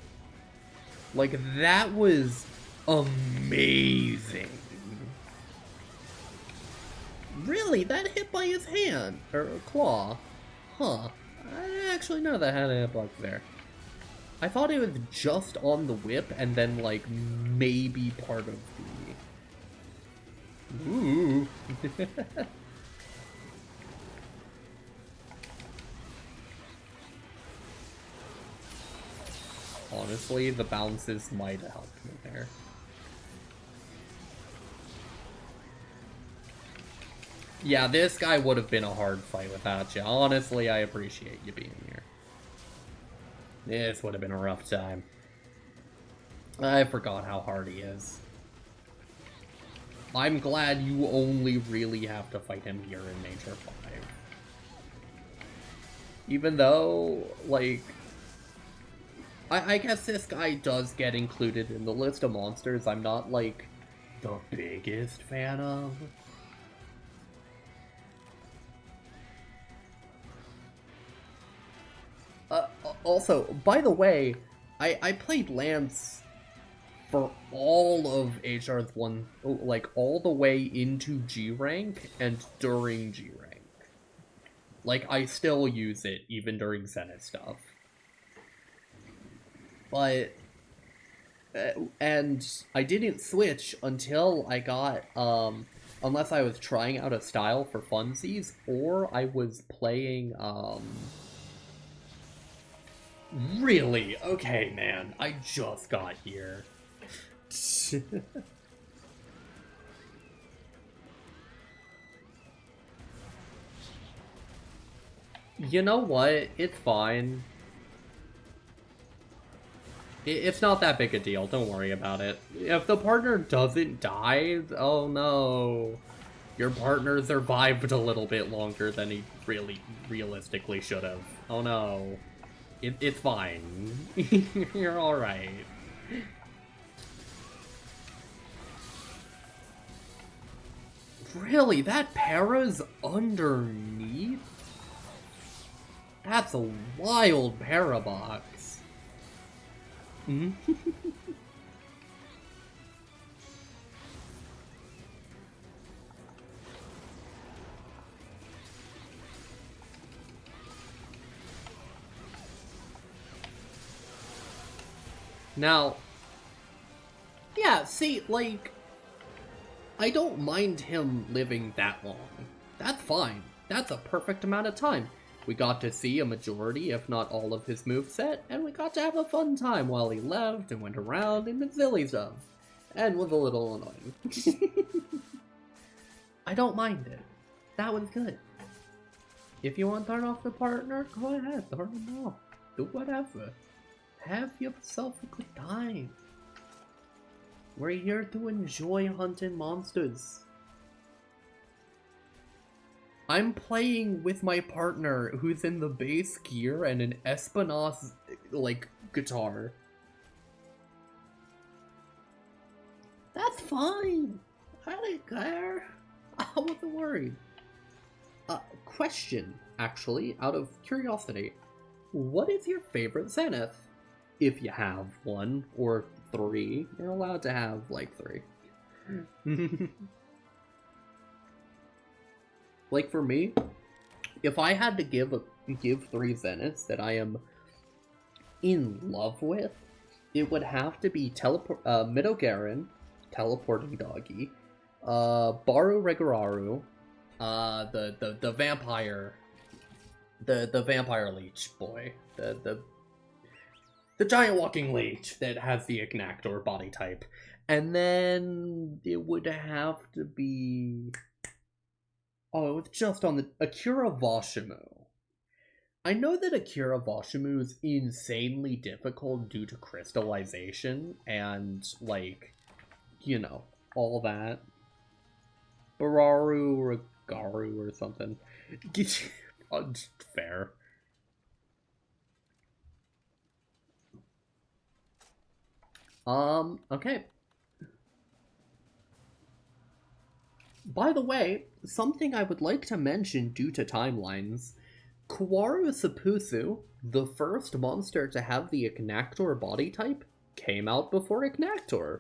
Like, that was amazing. Really? That hit by his hand? Or claw? Huh. I didn't actually know that had a hitbox there. I thought it was just on the whip and then, like, maybe part of the... Ooh. Honestly, the bounces might have helped me there. Yeah, this guy would have been a hard fight without you. Honestly, I appreciate you being here. This would have been a rough time. I forgot how hard he is. I'm glad you only really have to fight him here in HR5. Even though, like... I guess this guy does get included in the list of monsters I'm not, like, the biggest fan of. Also, by the way, I played Lance for all of HR's one, like, all the way into G rank and during G rank. Like, I still use it even during Zenith stuff. But, and I didn't switch until I got, unless I was trying out a style for funsies, or I was playing, Really? Okay, man. I just got here. You know what? It's fine. It's not that big a deal. Don't worry about it. If the partner doesn't die, oh no. Your partner survived a little bit longer than he really realistically should have. Oh no. It's fine. You're alright. Really? That para's underneath? That's a wild parabox. Now, yeah, see, like, I don't mind him living that long. That's fine. That's a perfect amount of time. We got to see a majority, if not all of his moveset, and we got to have a fun time while he left and went around and did silly stuff. And was a little annoying. I don't mind it. That was good. If you want to turn off the partner, go ahead, turn him off. Do whatever. Have yourself a good time. We're here to enjoy hunting monsters. I'm playing with my partner who's in the bass gear and an Espinosa, like, guitar. That's fine. I didn't care. I wasn't worried. Question, actually, out of curiosity. What is your favorite Zenith? If you have one, or 3. You're allowed to have, like, 3. Like, for me, if I had to give 3 Zeniths that I am in love with, it would have to be Midogaron, Teleporting Doggy, Baru Regararu, the vampire, the vampire leech boy, the giant walking leech that has the Ignactor body type, and then it would have to be, oh, it was just on the Akira Vashimu. I know that Akira Vashimu is insanely difficult due to crystallization and, like, you know, all that. Bararu Regaru or something. Fair. Okay. By the way, something I would like to mention due to timelines. Kawaru Sapusu, the first monster to have the Ignactor body type, came out before Ignactor.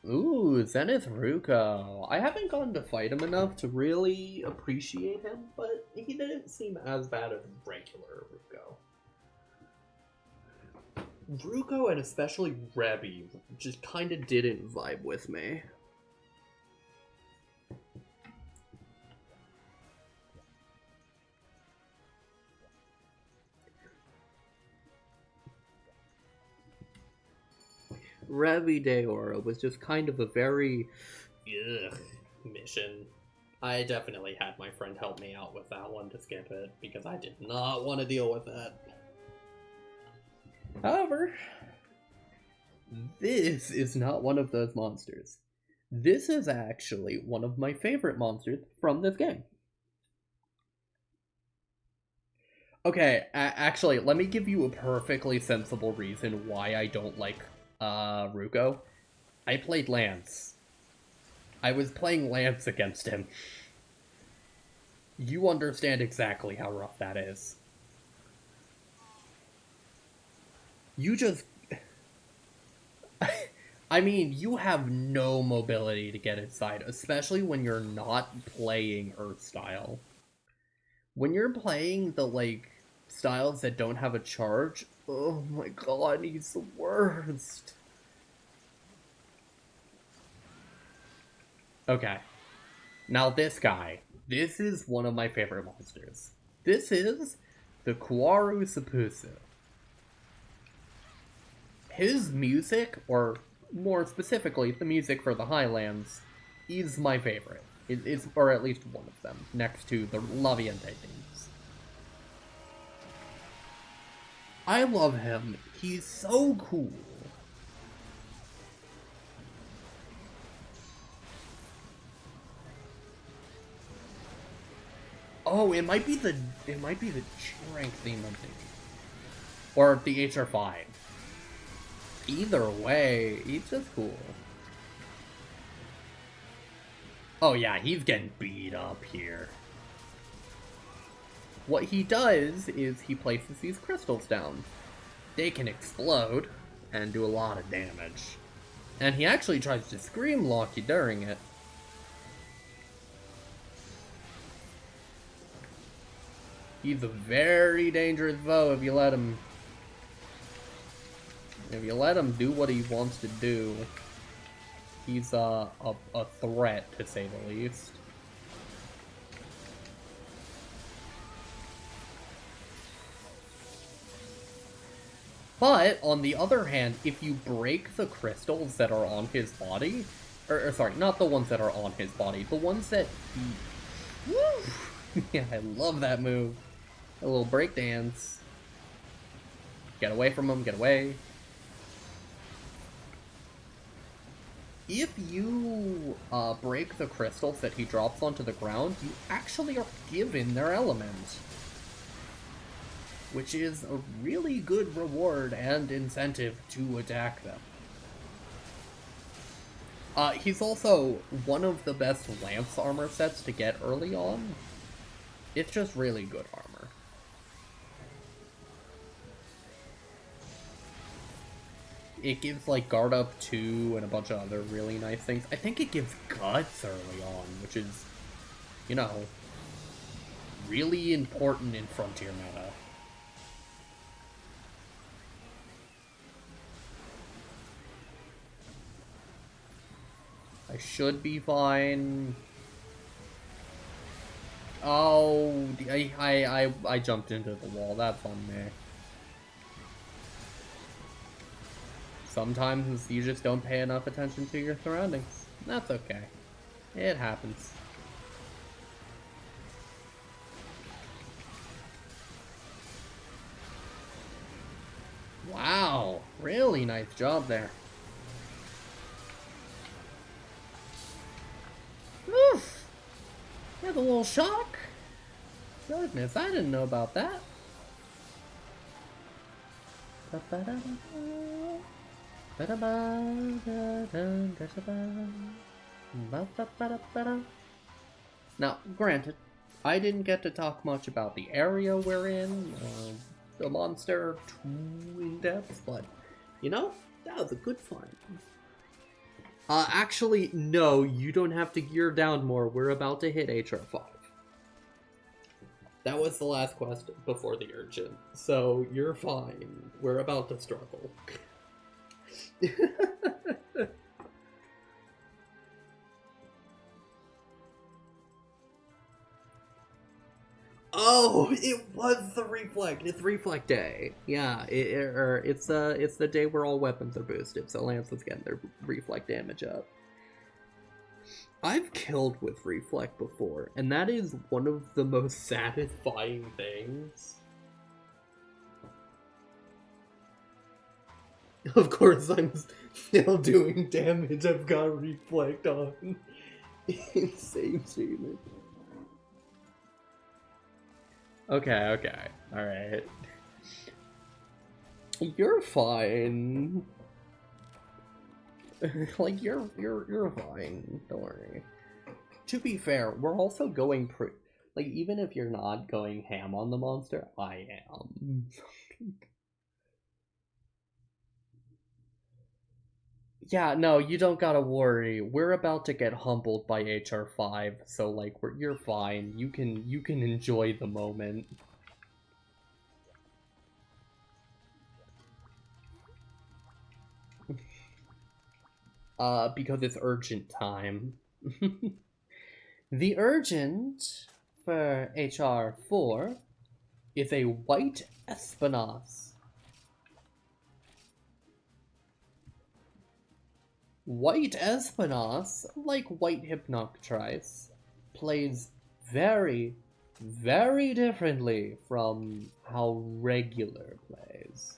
Ooh, Zenith Ruko. I haven't gotten to fight him enough to really appreciate him, but he didn't seem as bad as regular Ruko. Ruko and especially Rebby just kind of didn't vibe with me. Rebby Deora was just kind of a very mission. I definitely had my friend help me out with that one to skip it, because I did not want to deal with that. However, this is not one of those monsters. This is actually one of my favorite monsters from this game. Okay, actually, let me give you a perfectly sensible reason why I don't like Ruko. I played Lance. I was playing Lance against him. You understand exactly how rough that is. You just... I mean, you have no mobility to get inside, especially when you're not playing Earth style. When you're playing the, like, styles that don't have a charge, oh my god, he's the worst. Okay. Now this guy. This is one of my favorite monsters. This is the Kawaru Sapusu. His music, or more specifically, the music for the Highlands, is my favorite. It's, or at least one of them, next to the Raviente themes. I love him. He's so cool. Oh, it might be the Trank theme I'm thinking. Or the HR5. Either way, he's just cool. Oh yeah, he's getting beat up here. What he does is he places these crystals down. They can explode and do a lot of damage. And he actually tries to scream lock you during it. He's a very dangerous foe if you let him... If you let him do what he wants to do. He's a threat, to say the least. But, on the other hand, if you break the crystals that are on his body... Or sorry, not the ones that are on his body. The ones that he... Woo! Yeah, I love that move. A little breakdance. Get away from him, get away. If you break the crystals that he drops onto the ground, you actually are given their element. Which is a really good reward and incentive to attack them. He's also one of the best Lance armor sets to get early on. It's just really good armor. It gives, like, guard up 2 and a bunch of other really nice things. I think it gives guts early on, which is, you know, really important in Frontier meta. I should be fine. Oh, I jumped into the wall. That's on me. Sometimes you just don't pay enough attention to your surroundings. That's okay. It happens. Wow, really nice job there. Oof! That's a little shock. Goodness, I didn't know about that. Now, granted, I didn't get to talk much about the area we're in, the monster too in depth, but you know, that was a good fun. Actually, no, you don't have to gear down more. We're about to hit HR5. That was the last quest before the urgent, so you're fine. We're about to struggle. Oh, it was the reflect. It's reflect day. Yeah, it's the day where all weapons are boosted, so Lance was getting their reflect damage up. I've killed with reflect before, and that is one of the most satisfying things. Of course, I'm still doing damage. I've got reflect on. Insane statement. Okay. Alright. You're fine. Like, you're fine. Don't worry. To be fair, we're also going like, even if you're not going ham on the monster, I am. Yeah, no, you don't gotta worry. We're about to get humbled by HR5, so like you're fine. You can enjoy the moment. Because it's urgent time. The urgent for HR4 is a white Espinas. White Espinas, like white Hypnoctrice, plays very, very differently from how regular plays.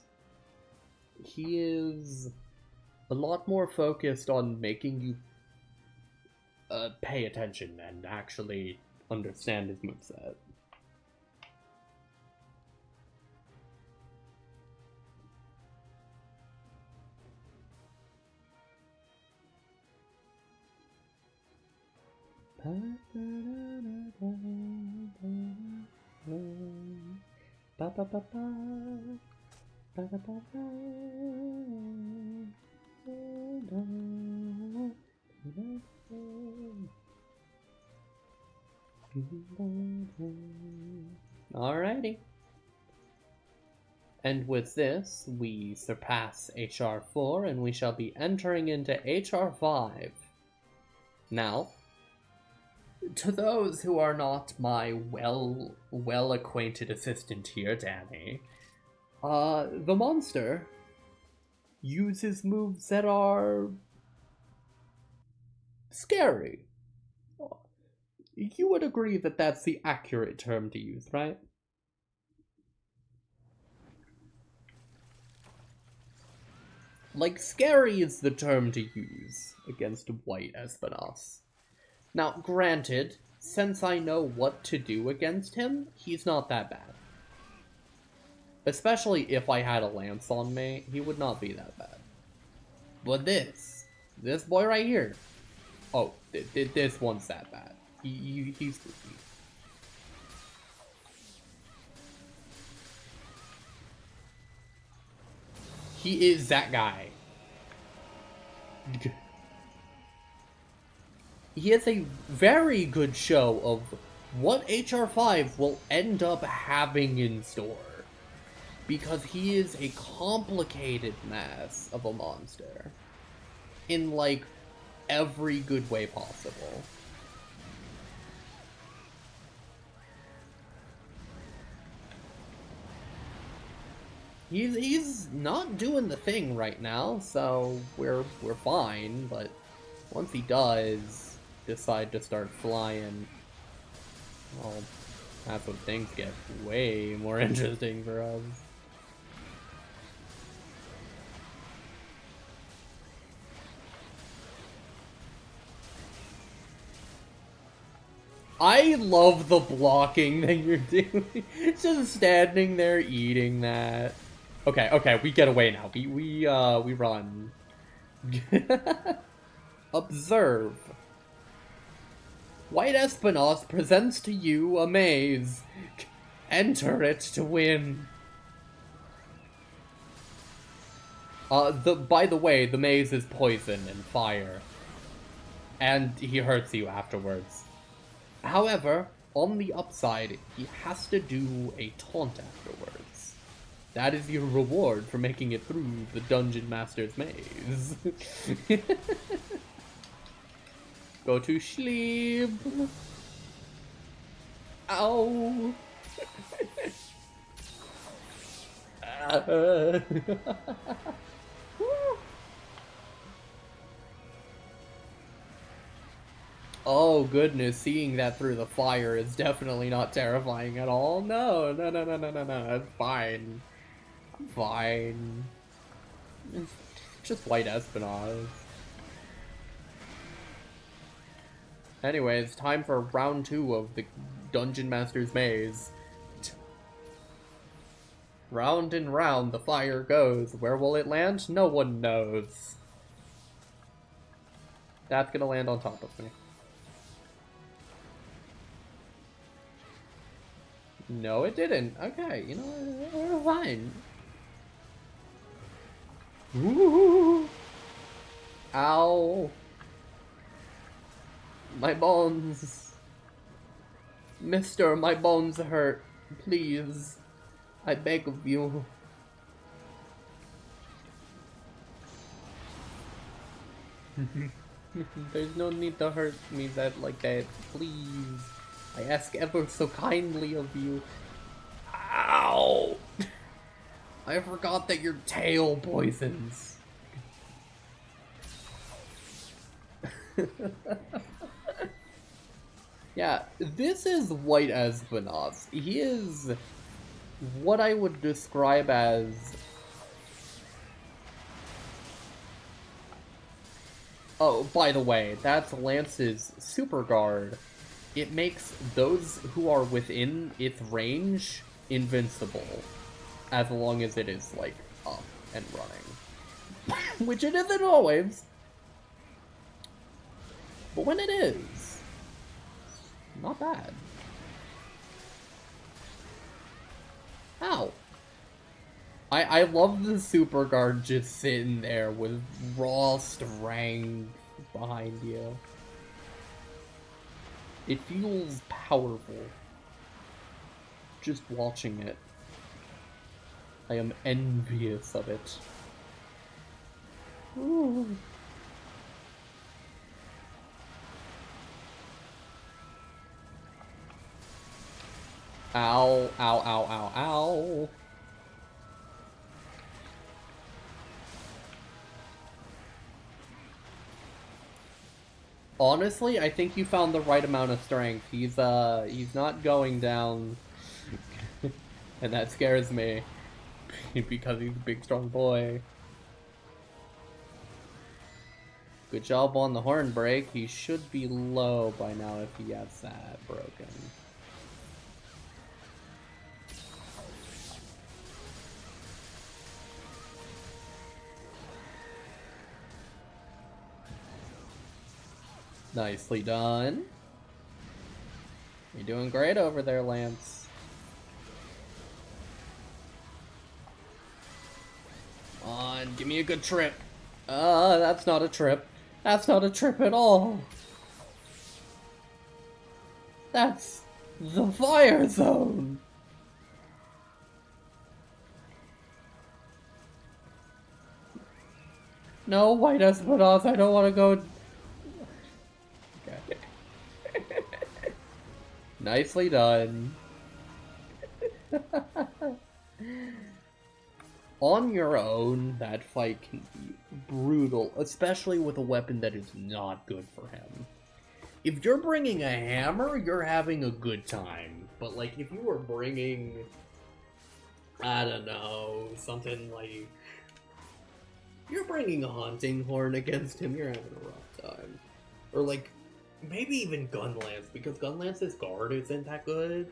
He is a lot more focused on making you pay attention and actually understand his moveset. Alrighty. And with this, we surpass HR4 and we shall be entering into HR5. Now, to those who are not my well-acquainted assistant here, Danny, the monster uses moves that are scary. You would agree that that's the accurate term to use, right? Like, scary is the term to use against white Espinas. Now, granted, since I know what to do against him, he's not that bad. Especially if I had a lance on me, he would not be that bad. But this boy right here, oh, this one's that bad. He's spooky. He is that guy. He has a very good show of what HR5 will end up having in store. Because he is a complicated mess of a monster. In, like, every good way possible. He's not doing the thing right now, so we're fine, but once he does decide to start flying, well, that's when things get way more interesting for us. I love the blocking that you're doing. Just standing there eating that. Okay, we get away now. We run. Observe. White Espinoss presents to you a maze. Enter it to win. By the way, the maze is poison and fire. And he hurts you afterwards. However, on the upside, he has to do a taunt afterwards. That is your reward for making it through the Dungeon Master's maze. Go to sleep. Ow. Oh goodness, seeing that through the fire is definitely not terrifying at all. No, it's fine. I'm fine. It's just White Espinoss. Anyways, time for round 2 of the Dungeon Master's Maze. Round and round the fire goes. Where will it land? No one knows. That's gonna land on top of me. No, it didn't. Okay, you know, we're fine. Ooh. Ow. My bones. Mister, my bones hurt. Please. I beg of you. There's no need to hurt me like that. Please. I ask ever so kindly of you. Ow! I forgot that your tail poisons. Yeah, this is White Espinoss. He is what I would describe as oh, by the way, that's Lance's super guard. It makes those who are within its range invincible, as long as it is, like, up and running. Which it isn't always. But when it is, not bad. Ow. I love the super guard just sitting there with raw strength behind you. It feels powerful. Just watching it. I am envious of it. Ooh. Ow, ow, ow, ow, ow. Honestly, I think you found the right amount of strength. He's not going down. And that scares me. Because he's a big, strong boy. Good job on the horn break. He should be low by now if he has that broken. Nicely done. You're doing great over there, Lance. Come on, give me a good trip. That's not a trip. That's not a trip at all. That's the fire zone. No, White Espinoss, I don't want to go. Okay. Nicely done. On your own, that fight can be brutal, especially with a weapon that is not good for him. If you're bringing a hammer, you're having a good time. But, like, if you were bringing, I don't know, something like, you're bringing a hunting horn against him, you're having a rough time. Or, like, maybe even Gunlance, because Gunlance's guard isn't that good.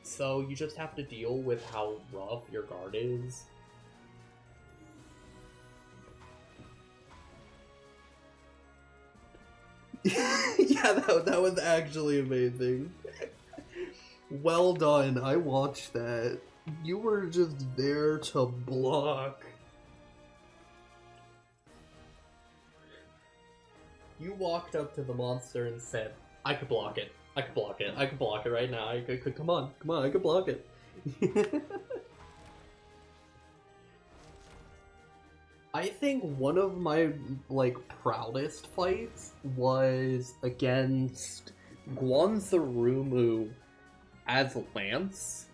So you just have to deal with how rough your guard is. Yeah, that was actually amazing. Well done. I watched that. You were just there to block. You walked up to the monster and said, I could block it. I could block it. I could block it right now. I could come on, I could block it. I think one of my, like, proudest fights was against Guantharumu as Lance.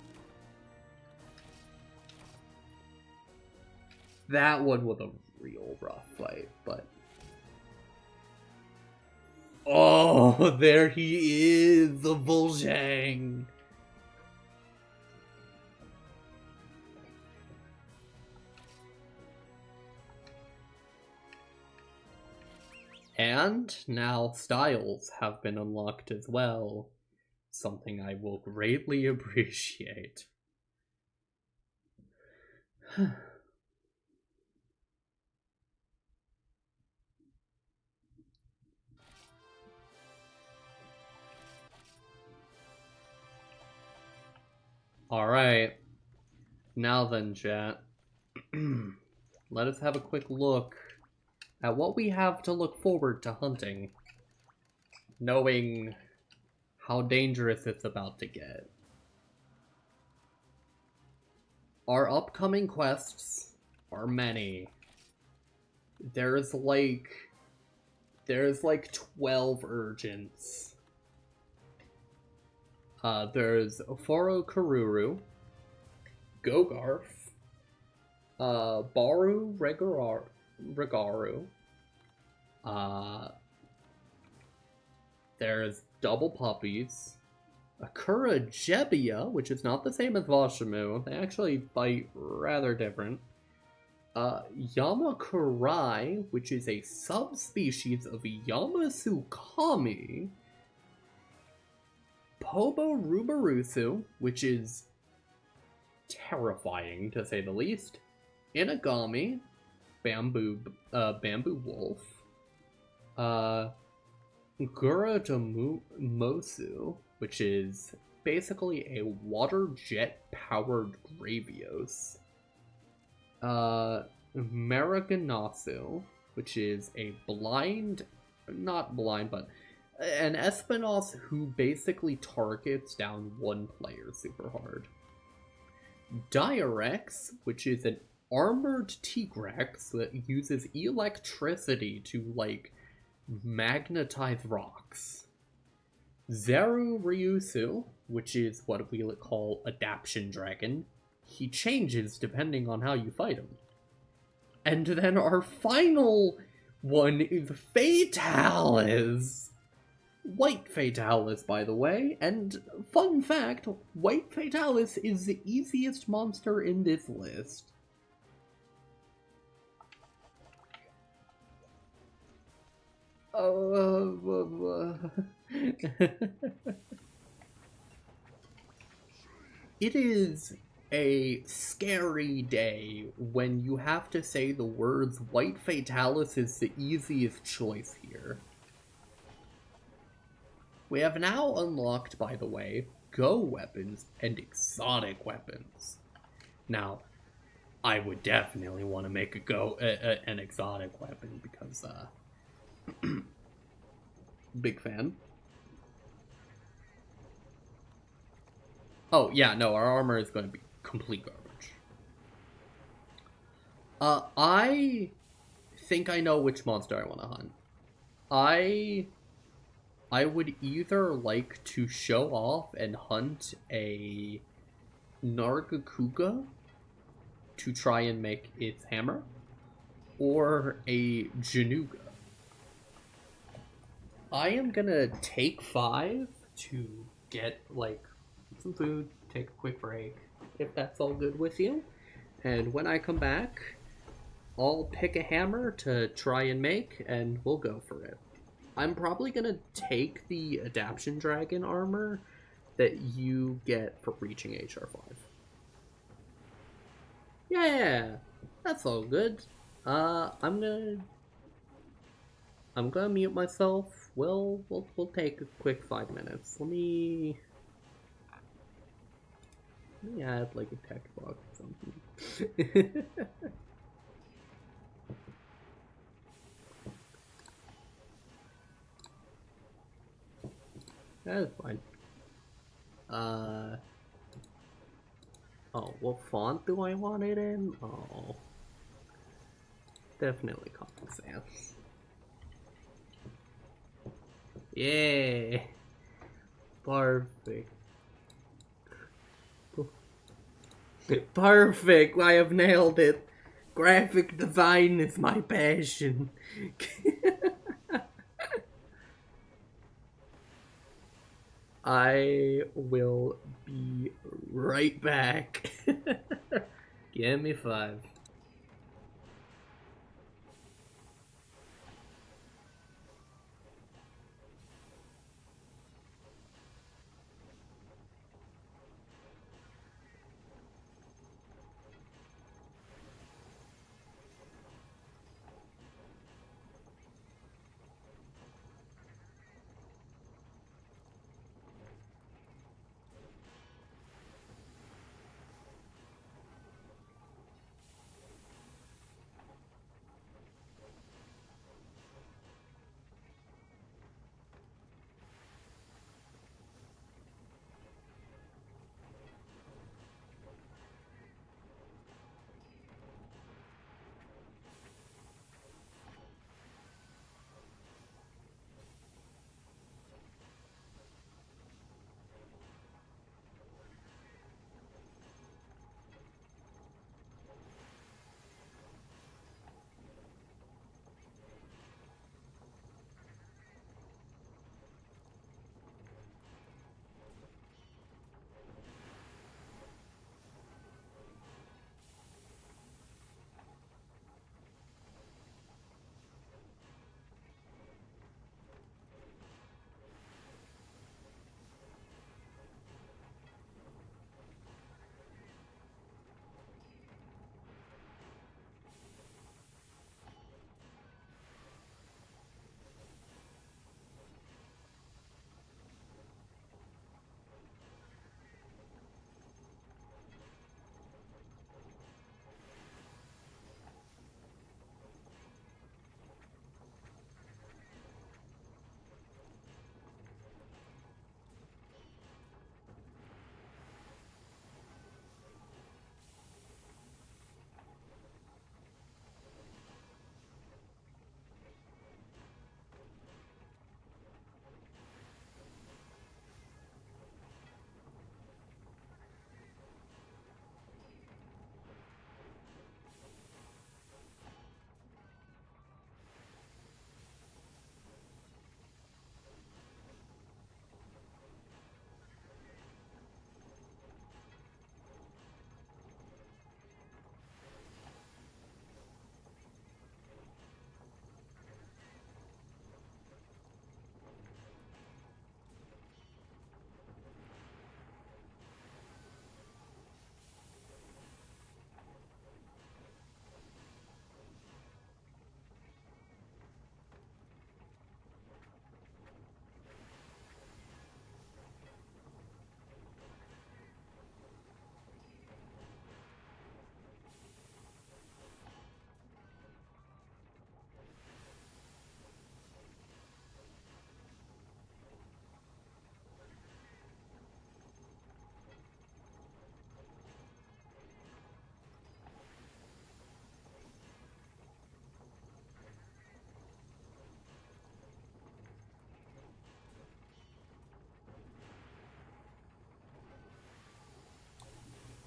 That one was a real rough fight, but... Oh, there he is, the Vol'jang! And now styles have been unlocked as well, something I will greatly appreciate. Alright, now then, chat. Let us have a quick look at what we have to look forward to hunting, knowing how dangerous it's about to get. Our upcoming quests are many. There's like 12 urgents. There's Foro Karuru, Gogarth, Baru Regaru, there's Double Puppies, Akura Jebbia, which is not the same as Vashimu, they actually fight rather different, Yamakurai, which is a subspecies of Yamasukami, Pobo Rubarusu, which is terrifying to say the least, Inagami, Bamboo Wolf, Guradomosu, which is basically a water jet powered Gravios, Maraganasu, which is a not blind, but an Espinos who basically targets down one player super hard. Direx, which is an armored Tigrex that uses electricity to, like, magnetize rocks. Zeru Ryusu, which is what we call Adaption Dragon. He changes depending on how you fight him. And then our final one is Fatalis. White Fatalis, by the way, and fun fact, White Fatalis is the easiest monster in this list. It is a scary day when you have to say the words White Fatalis is the easiest choice here. We have now unlocked, by the way, Go weapons and exotic weapons. Now, I would definitely want to make an exotic weapon because, big fan. Oh, yeah, no, our armor is going to be complete garbage. I think I know which monster I want to hunt. I would either like to show off and hunt a Nargacuga to try and make its hammer, or a Januga. I am gonna take 5 to get, like, some food, take a quick break, if that's all good with you. And when I come back, I'll pick a hammer to try and make, and we'll go for it. I'm probably gonna take the Adaption Dragon armor that you get for reaching HR5. Yeah, that's all good. I'm gonna... I'm gonna mute myself. We'll take a quick 5 minutes. Let me add like a text box or something. That's fine. Oh, what font do I want it in? Oh, definitely Comic Sans. Yeah, perfect. Perfect, I have nailed it. Graphic design is my passion. I will be right back. Give me 5.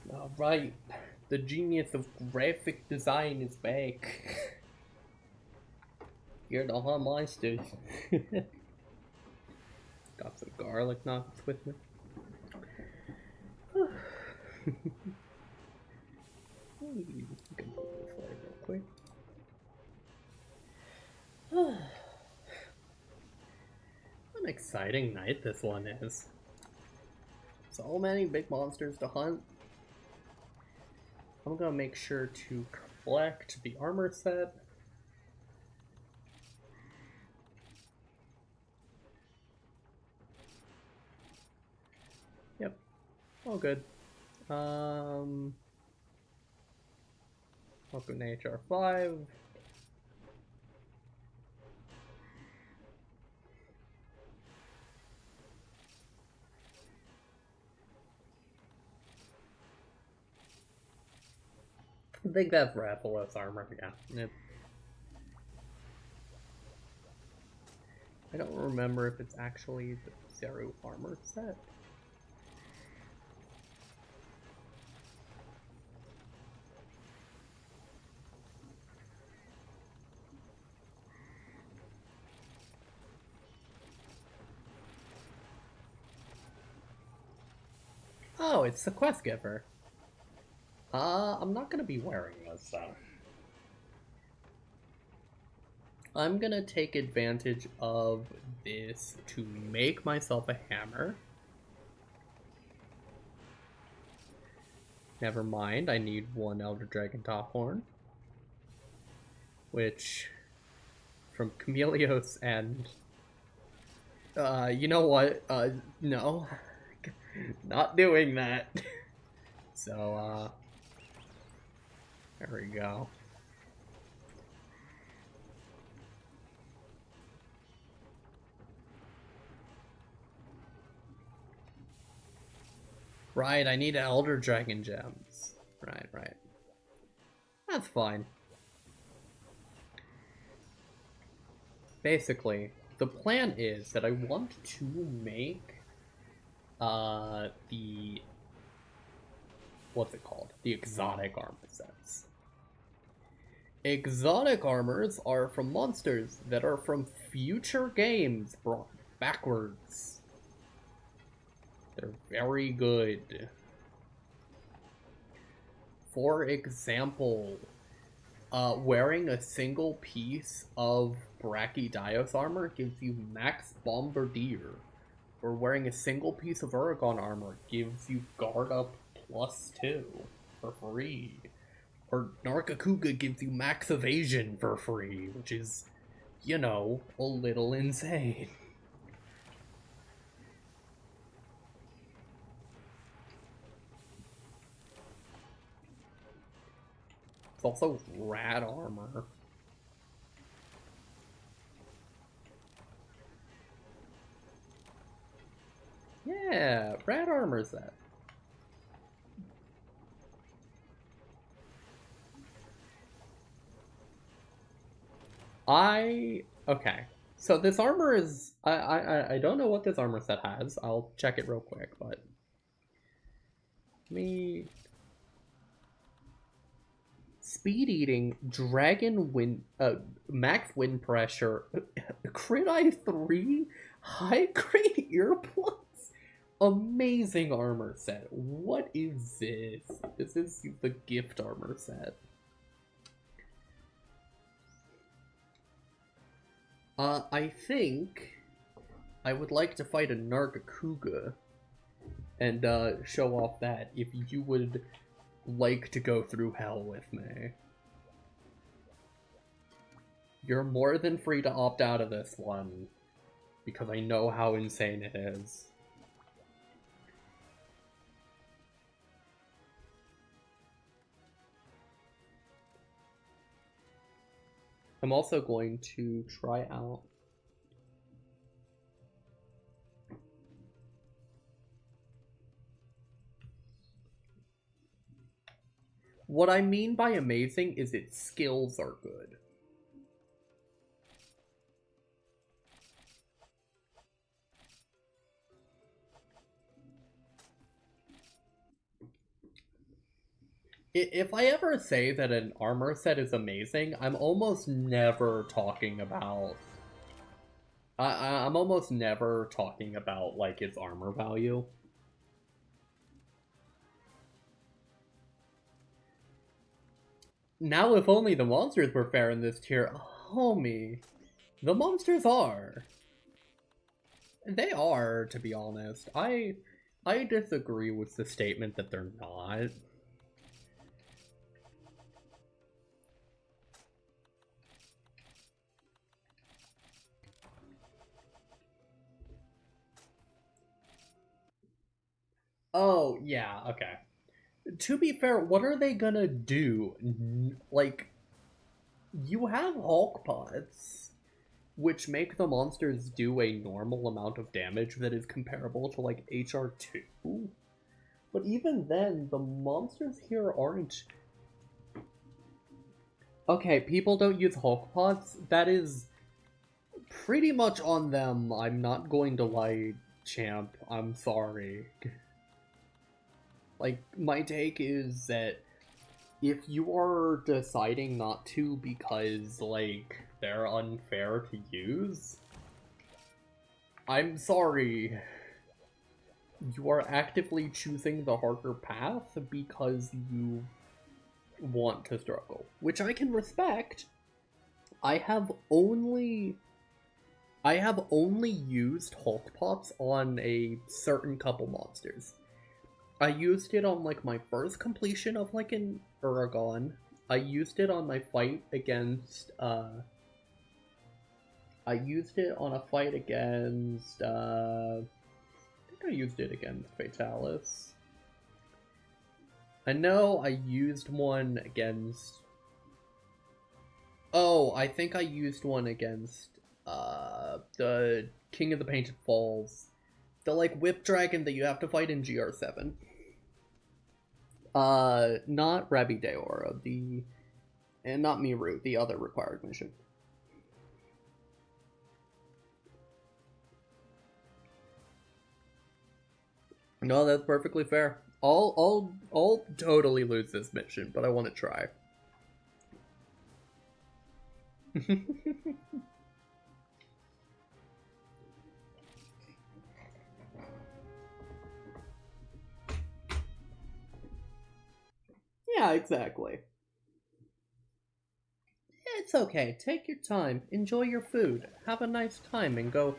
Alright, the genius of graphic design is back. Here the hot monsters. Got some garlic nuggets with me. You can put this away real quick. What an exciting night this one is. So many big monsters to hunt. I'm gonna make sure to collect the armor set. all good. Welcome to HR5. I think that's Rathalos armor, yeah. I don't remember if it's actually the Zero armor set. Oh, it's the quest giver. I'm not gonna be wearing this though. I'm gonna take advantage of this to make myself a hammer. Never mind, I need one Elder Dragon Top Horn. Which, from Chameleos and... you know what? No. Not doing that. So, there we go. Right, I need Elder Dragon gems. Right. That's fine. Basically, the plan is that I want to make the... what's it called? The exotic armor sets. Exotic armors are from monsters that are from future games brought backwards. They're very good. For example, wearing a single piece of Brachydios armor gives you max Bombardier. Or wearing a single piece of Uragon armor gives you guard up +2 for free. Or Nargacuga gives you max evasion for free, which is, you know, a little insane. It's also rad armor. Yeah, rad armor set. Okay. So this armor is I don't know what this armor set has. I'll check it real quick, but speed eating, dragon wind, max wind pressure, crit I3, high grade earplugs. Amazing armor set. What is this? This is the gift armor set. I think I would like to fight a Nargacuga and show off that if you would like to go through hell with me. You're more than free to opt out of this one, because I know how insane it is. I'm also going to try out what I mean by amazing is its skills are good. If I ever say that an armor set is amazing, I'm almost never talking about... I'm almost never talking about, like, its armor value. Now if only the monsters were fair in this tier. Homie, the monsters are. They are, to be honest. I disagree with the statement that they're not. Oh, yeah, okay. To be fair, what are they gonna do? Like, you have Hulk pods, which make the monsters do a normal amount of damage that is comparable to, like, HR2. But even then, the monsters here aren't... Okay, people don't use Hulk pods. That is pretty much on them. I'm not going to lie, champ. I'm sorry. Like, my take is that if you are deciding not to because, like, they're unfair to use, I'm sorry. You are actively choosing the harder path because you want to struggle, which I can respect. I have only used Hulk Pops on a certain couple monsters. I used it on, like, my first completion of, like, an Uragon. I used it on my fight against, I used it on a fight against, I think I used it against Fatalis. I know I used one against... Oh, I think I used one against, the King of the Painted Falls. The, like, whip dragon that you have to fight in GR7. Not Raviente I've, and not Miru, the other required mission. No, that's perfectly fair. I'll totally lose this mission, but I want to try. Yeah, exactly. It's okay. Take your time. Enjoy your food. Have a nice time and go,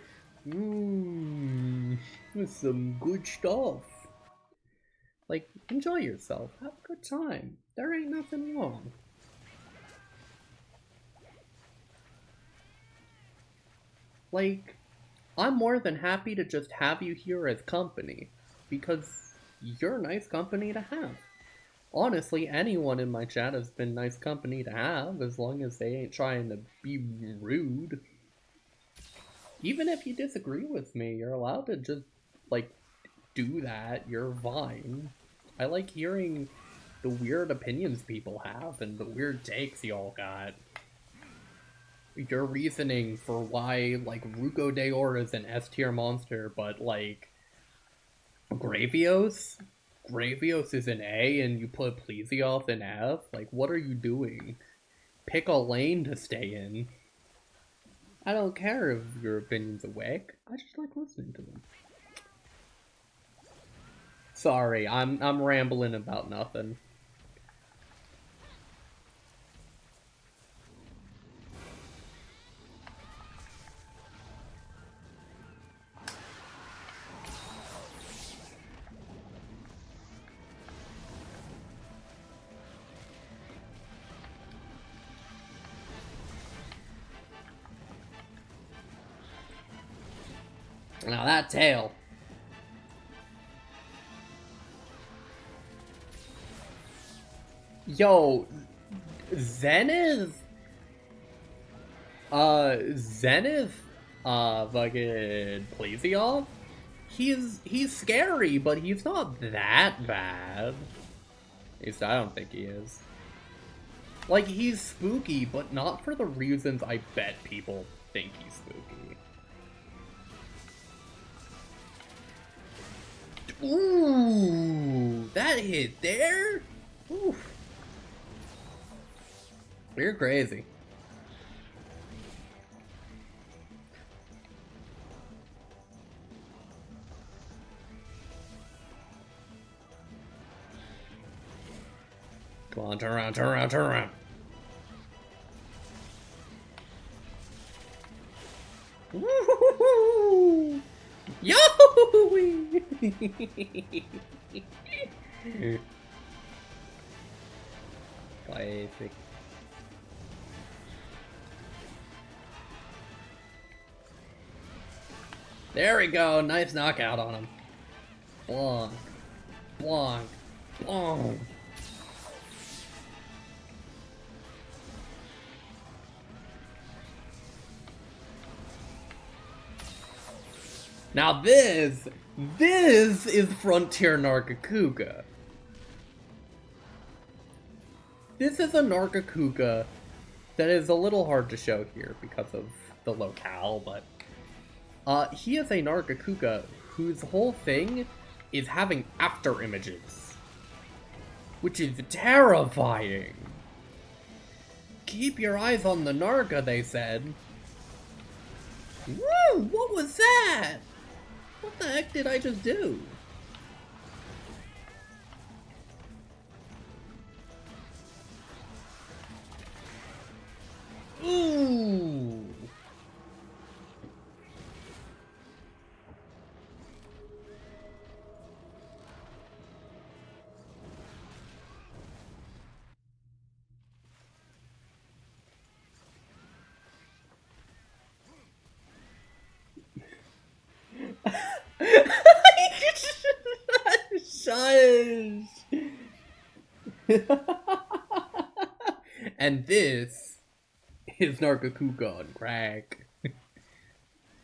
that's some good stuff. Like, enjoy yourself. Have a good time. There ain't nothing wrong. Like, I'm more than happy to just have you here as company, because you're nice company to have. Honestly, anyone in my chat has been nice company to have, as long as they ain't trying to be rude. Even if you disagree with me, you're allowed to just, like, do that. You're fine. I like hearing the weird opinions people have and the weird takes y'all got. Your reasoning for why, like, Ruko Deor is an S tier monster, but, like, Gravios? Gravios is an A and you put Plesioth in F? Like, what are you doing? Pick a lane to stay in. I don't care if your opinion's awake. I just like listening to them. Sorry, I'm rambling about nothing. Now that tail. Yo, Zenith, fucking Plesioth? He's scary, but he's not that bad. At least I don't think he is. Like, he's spooky, but not for the reasons I bet people think he's spooky. Ooh, that hit there? Oof. You're crazy. Come on, turn around, turn around, turn around. Woo-hoo-hoo-hoo! Yo! Classic. There we go. Nice knockout on him. Long. Bonk. Bonk. Now this is Frontier Nargacuga. This is a Nargacuga that is a little hard to show here because of the locale, but he is a Nargacuga whose whole thing is having after images, which is terrifying. Keep your eyes on the Narga, they said. Woo! What was that? What the heck did I just do? Ooh! Shush! And this is Nargacuga on crack.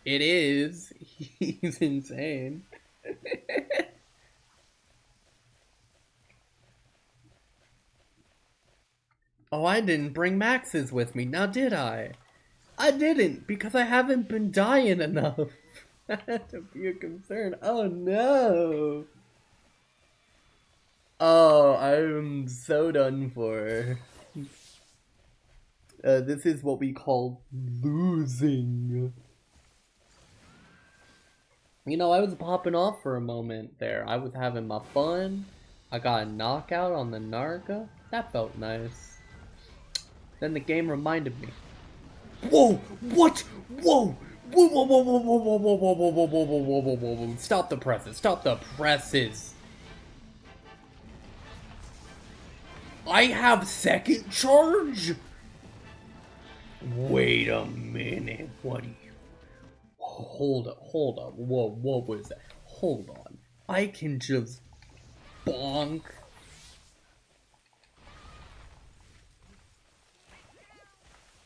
It is. He's insane. Oh, I didn't bring Max's with me, now did I? I didn't, because I haven't been dying enough. That to be a concern. Oh no! Oh, I'm so done for. This is what we call losing. You know, I was popping off for a moment there. I was having my fun. I got a knockout on the Narga. That felt nice. Then the game reminded me. Whoa! What? Whoa! Whoa, whoa, whoa, whoa, whoa, whoa, whoa, whoa, whoa, whoa, whoa, whoa, whoa, whoa, whoa. Stop the presses. Stop the presses. I have second charge? Wait a minute. What do you... Hold up. Whoa, what was that? Hold on. I can just bonk.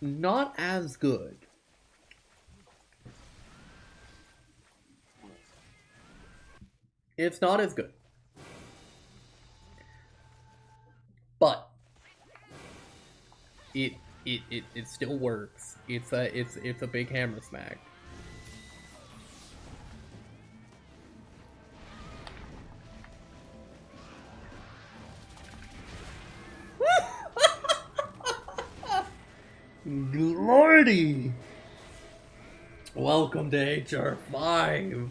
Not as good. It's not as good. But it still works. It's a big hammer smack. Lordy! Welcome to HR5.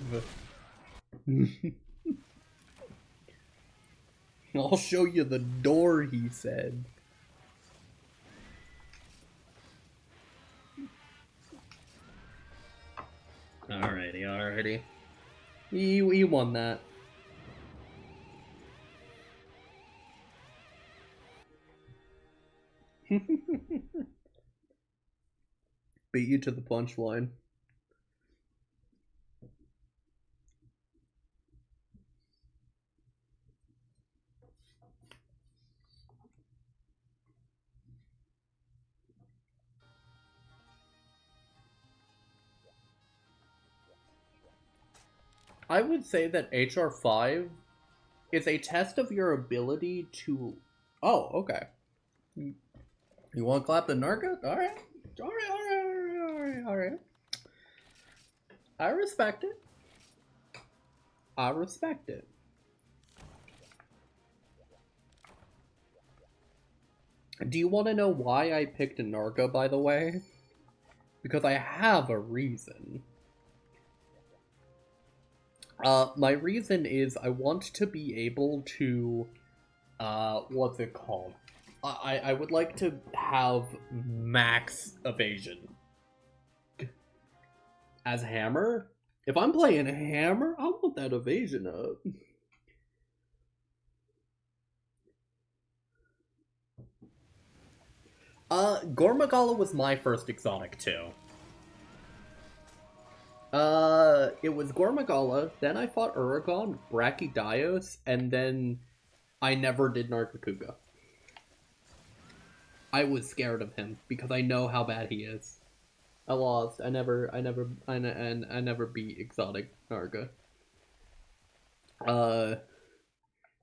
I'll show you the door, he said. Alrighty. He won that. Beat you to the punchline. I would say that HR5 is a test of your ability to... Oh, okay. You want to clap the Narga? Alright. I respect it. Do you want to know why I picked a Narga, by the way? Because I have a reason. My reason is I want to be able to, what's it called? I would like to have max evasion. As Hammer? If I'm playing Hammer, I want that evasion up. Gormagala was my first exotic too. it was Gormagala, then I fought Uragon, Brachydios, and then I never did Nargacuga. I was scared of him because I know how bad he is. I lost. I never beat Exotic Narga.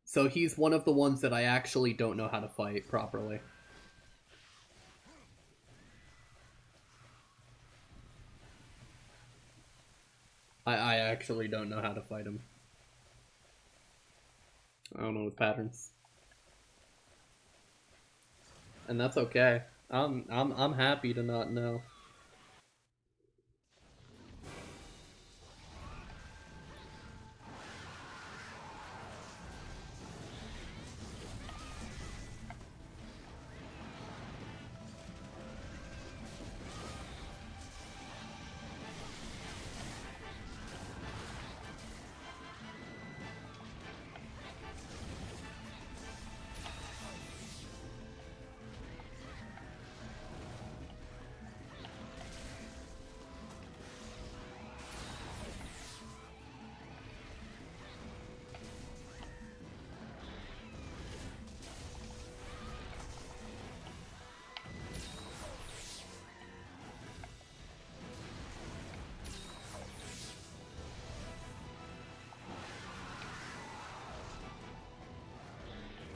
So he's one of the ones that I actually don't know how to fight properly. I actually don't know how to fight him. I don't know his patterns. And that's okay. I'm happy to not know.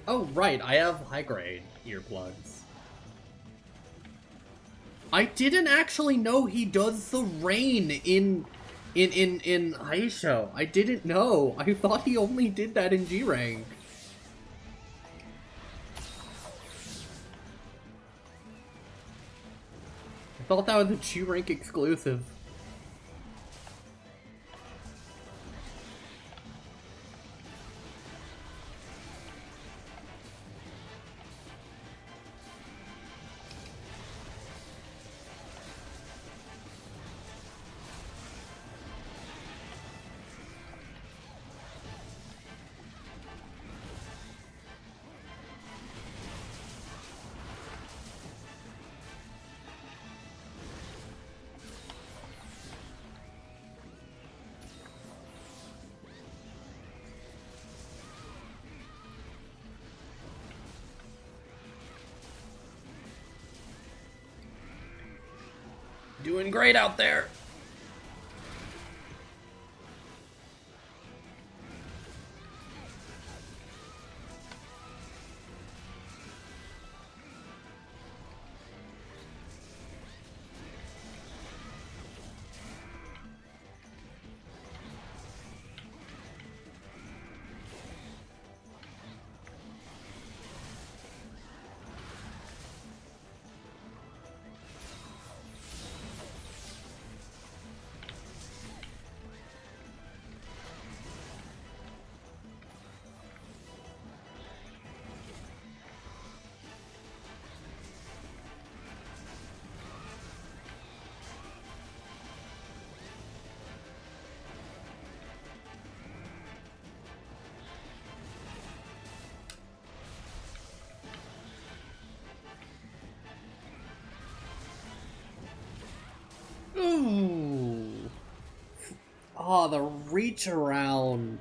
Oh, right, I have high-grade earplugs. I didn't actually know he does the rain in Aisho. I didn't know. I thought he only did that in G-Rank. I thought that was a G-Rank exclusive. Doing great out there. Ooh. Oh, the reach around.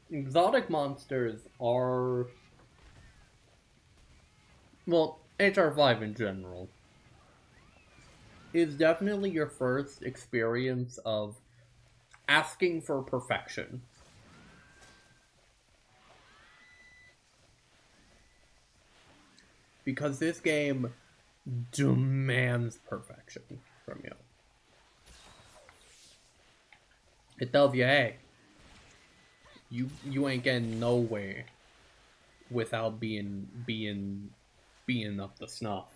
Exotic monsters are... Well, HR5 in general is definitely your first experience of asking for perfection. Because this game demands perfection from you. It tells you, hey, you ain't getting nowhere without being up to snuff.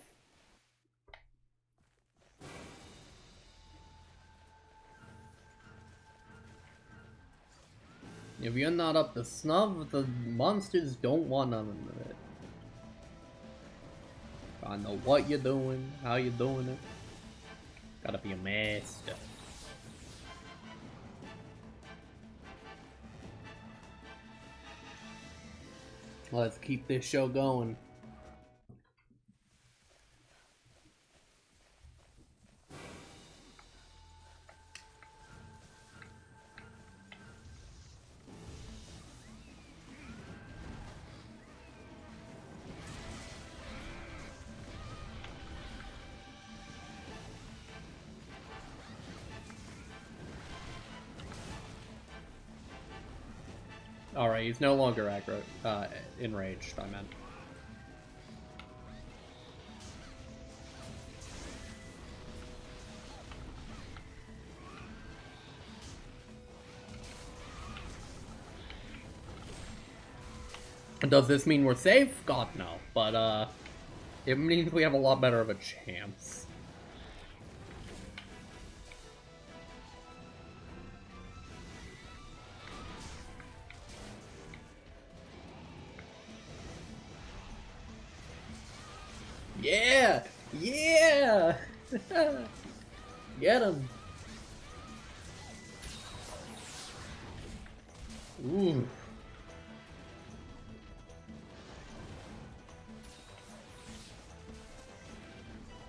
If you're not up to snuff, the monsters don't want none of it. I know what you're doing, how you're doing it. Gotta be a master. Let's keep this show going. Alright, he's no longer aggro, enraged, I meant. Does this mean we're safe? God, no. But, it means we have a lot better of a chance. Yeah! Yeah! Get him! Ooh.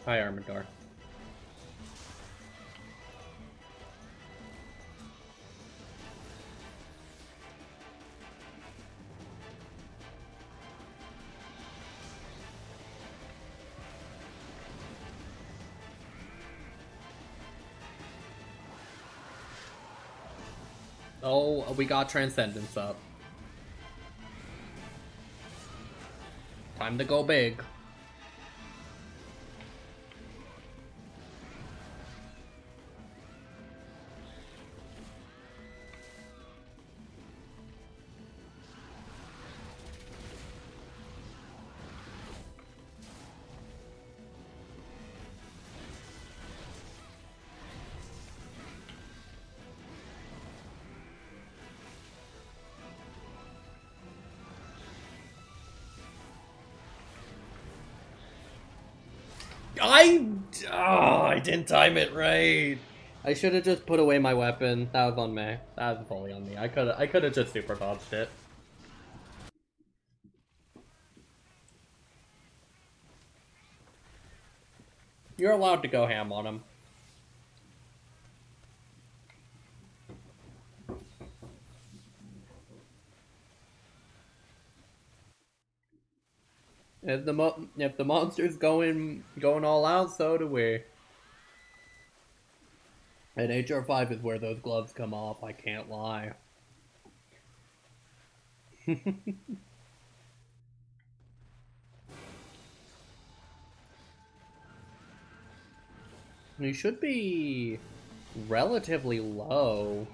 Hi, Armador. Oh, we got Transcendence up. Time to go big. I didn't time it right. I should have just put away my weapon. That was on me. That was fully on me. I could have just super dodged it. You're allowed to go ham on him. If the monster's going all out, so do we. And HR5 is where those gloves come off, I can't lie. You should be relatively low.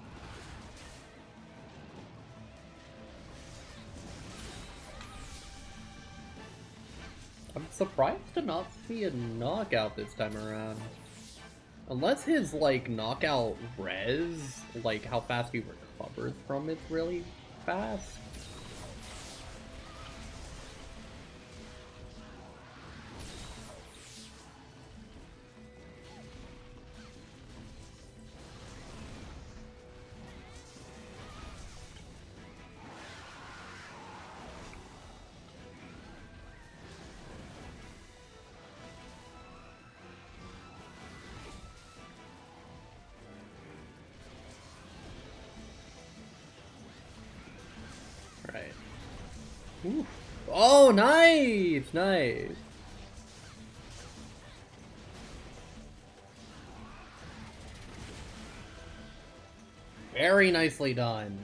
I'm surprised to not see a knockout this time around. Unless his, like, knockout res, like, how fast he recovers from it's really fast. Right. Ooh. Oh, nice! Nice! Very nicely done.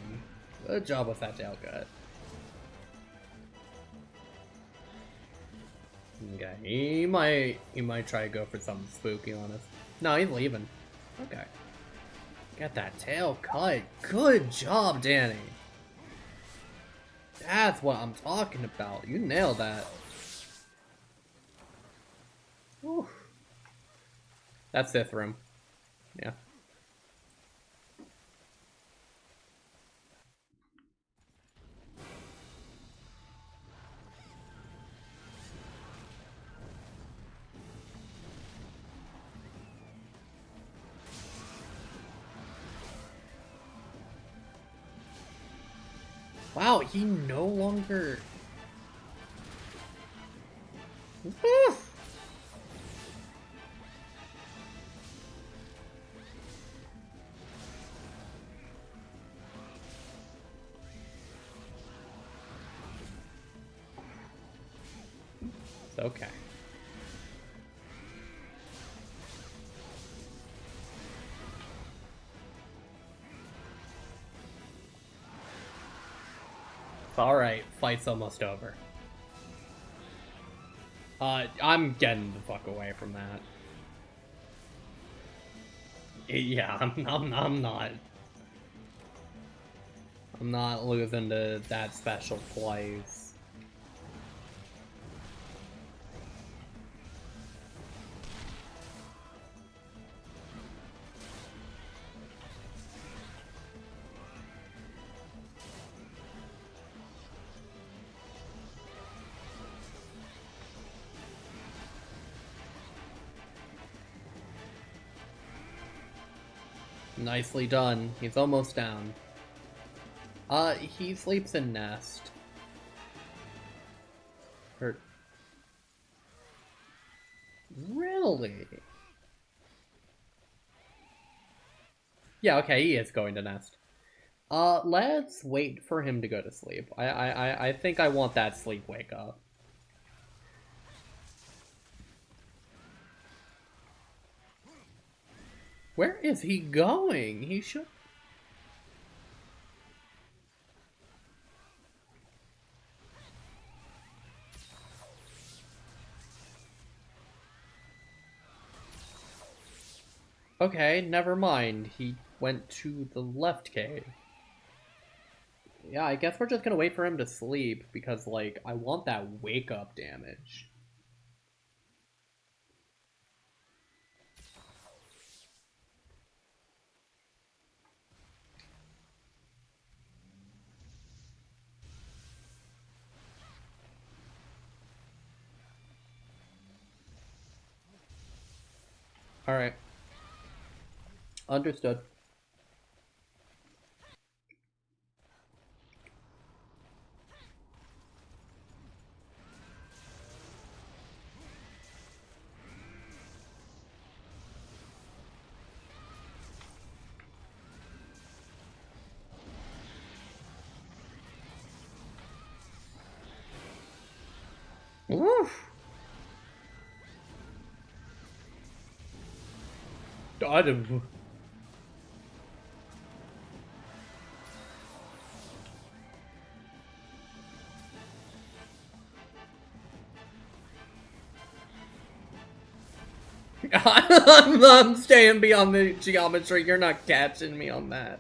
Good job with that tail cut. Okay, he might try to go for something spooky on us. No, he's leaving. Okay. Get that tail cut. Good job, Danny. That's what I'm talking about. You nailed that. Whew. That's Sith room. Yeah. Wow, he no longer... It's okay. Alright, fight's almost over. I'm getting the fuck away from that. Yeah, I'm not. I'm not losing to that special place. Nicely done. He's almost down. He sleeps in nest. Hurt. Really? Yeah, okay, he is going to nest. Let's wait for him to go to sleep. I think I want that sleep wake up. Where is he going? He should... Okay, never mind. He went to the left cave. Yeah, I guess we're just gonna wait for him to sleep, because, like, I want that wake-up damage. Alright. Understood. Woof! God. I'm staying beyond the geometry. You're not catching me on that.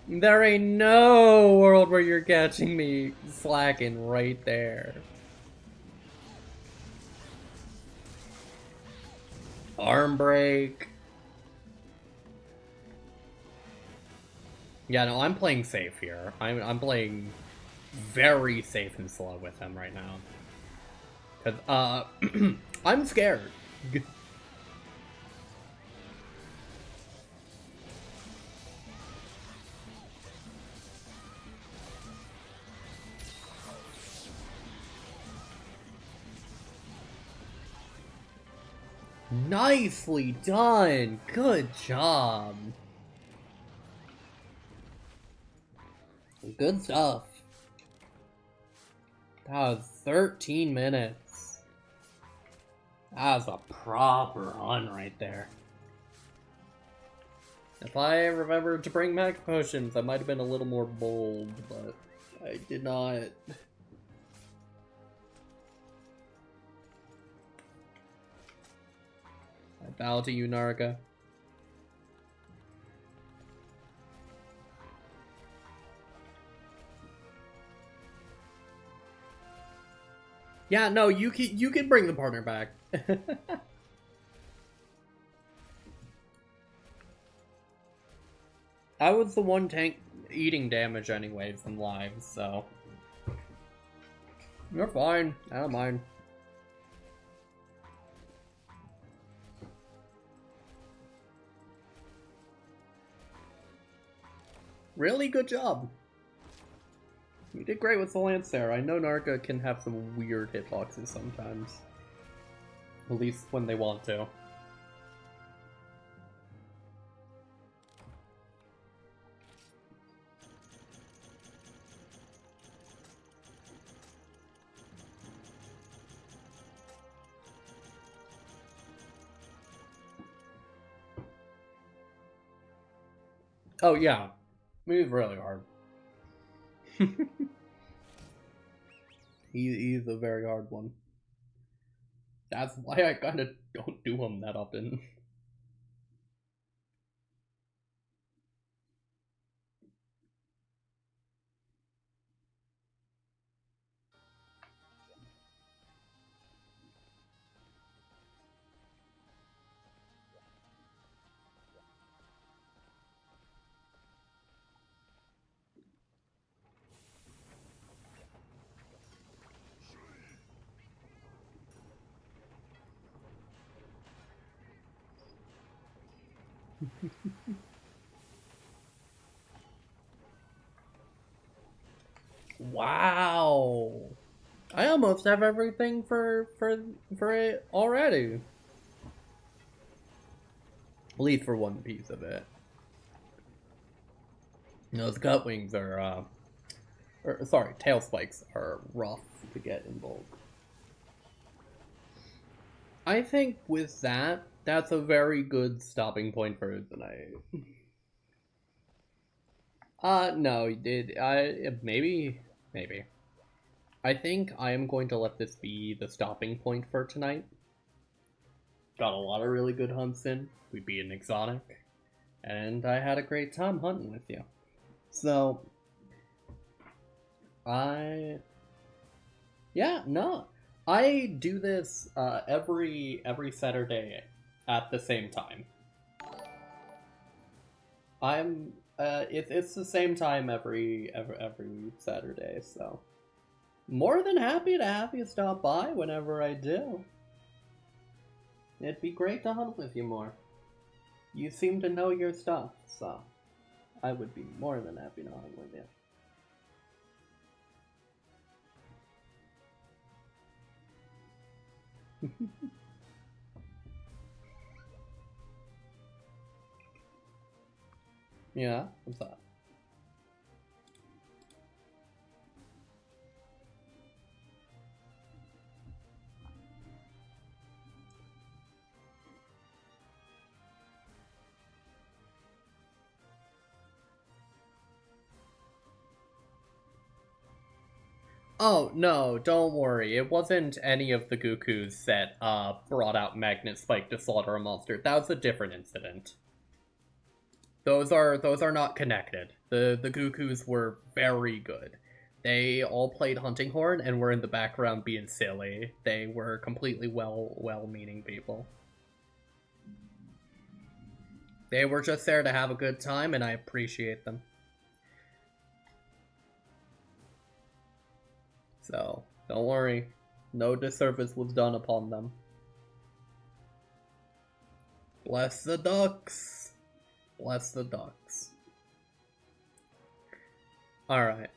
There ain't no world where you're catching me slacking right there. Arm break. Yeah, no, I'm playing safe here. I'm playing very safe and slow with him right now. Cause I'm scared. Nicely done! Good job! Good stuff. That was 13 minutes. That was a proper run right there. If I remembered to bring magic potions, I might have been a little more bold, but I did not. I bow to you, Naraka. Yeah, no, you can bring the partner back. I was the one tank eating damage anyways in lives, so you're fine. I don't mind. Really good job. You did great with the lance there. I know Naraka can have some weird hitboxes sometimes. At least when they want to. Oh yeah, move really hard. He's a very hard one. That's why I kind of don't do him that often. Wow. I almost have everything for it already. At least for one piece of it. Those gut wings are sorry, tail spikes are rough to get in bulk. I think with that, that's a very good stopping point for tonight. No, maybe. I think I am going to let this be the stopping point for tonight. Got a lot of really good hunts in. We beat an exotic. And I had a great time hunting with you. So, I do this every Saturday at the same time. It's the same time every Saturday, so more than happy to have you stop by whenever I do. It'd be great to hunt with you more. You seem to know your stuff, so I would be more than happy to hunt with you. Yeah, what's that? Oh, no, don't worry. It wasn't any of the Gokus that brought out Magnet Spike to slaughter a monster. That was a different incident. Those are not connected. The Gokus were very good. They all played Hunting Horn and were in the background being silly. They were completely well-meaning people. They were just there to have a good time, and I appreciate them. So, don't worry. No disservice was done upon them. Bless the ducks. Bless the ducks. Alright.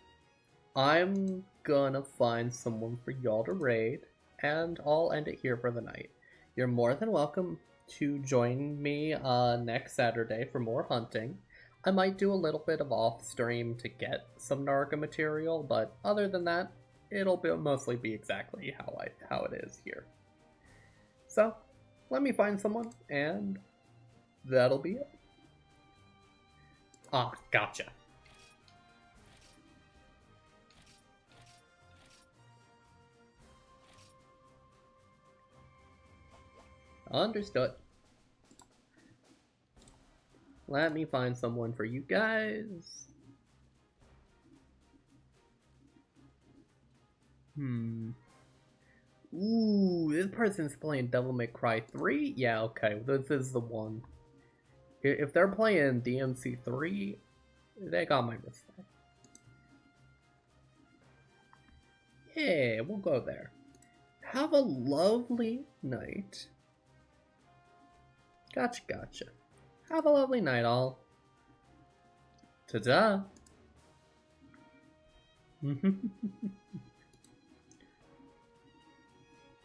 I'm gonna find someone for y'all to raid, and I'll end it here for the night. You're more than welcome to join me next Saturday for more hunting. I might do a little bit of off-stream to get some Narga material, but other than that, it'll mostly be exactly how it is here. So, let me find someone, and that'll be it. Ah, gotcha. Understood. Let me find someone for you guys. Ooh, this person's playing Devil May Cry 3? Yeah, okay, this is the one. If they're playing DMC 3, they got my respect. Yeah, we'll go there. Have a lovely night. Gotcha. Have a lovely night, all. Ta-da!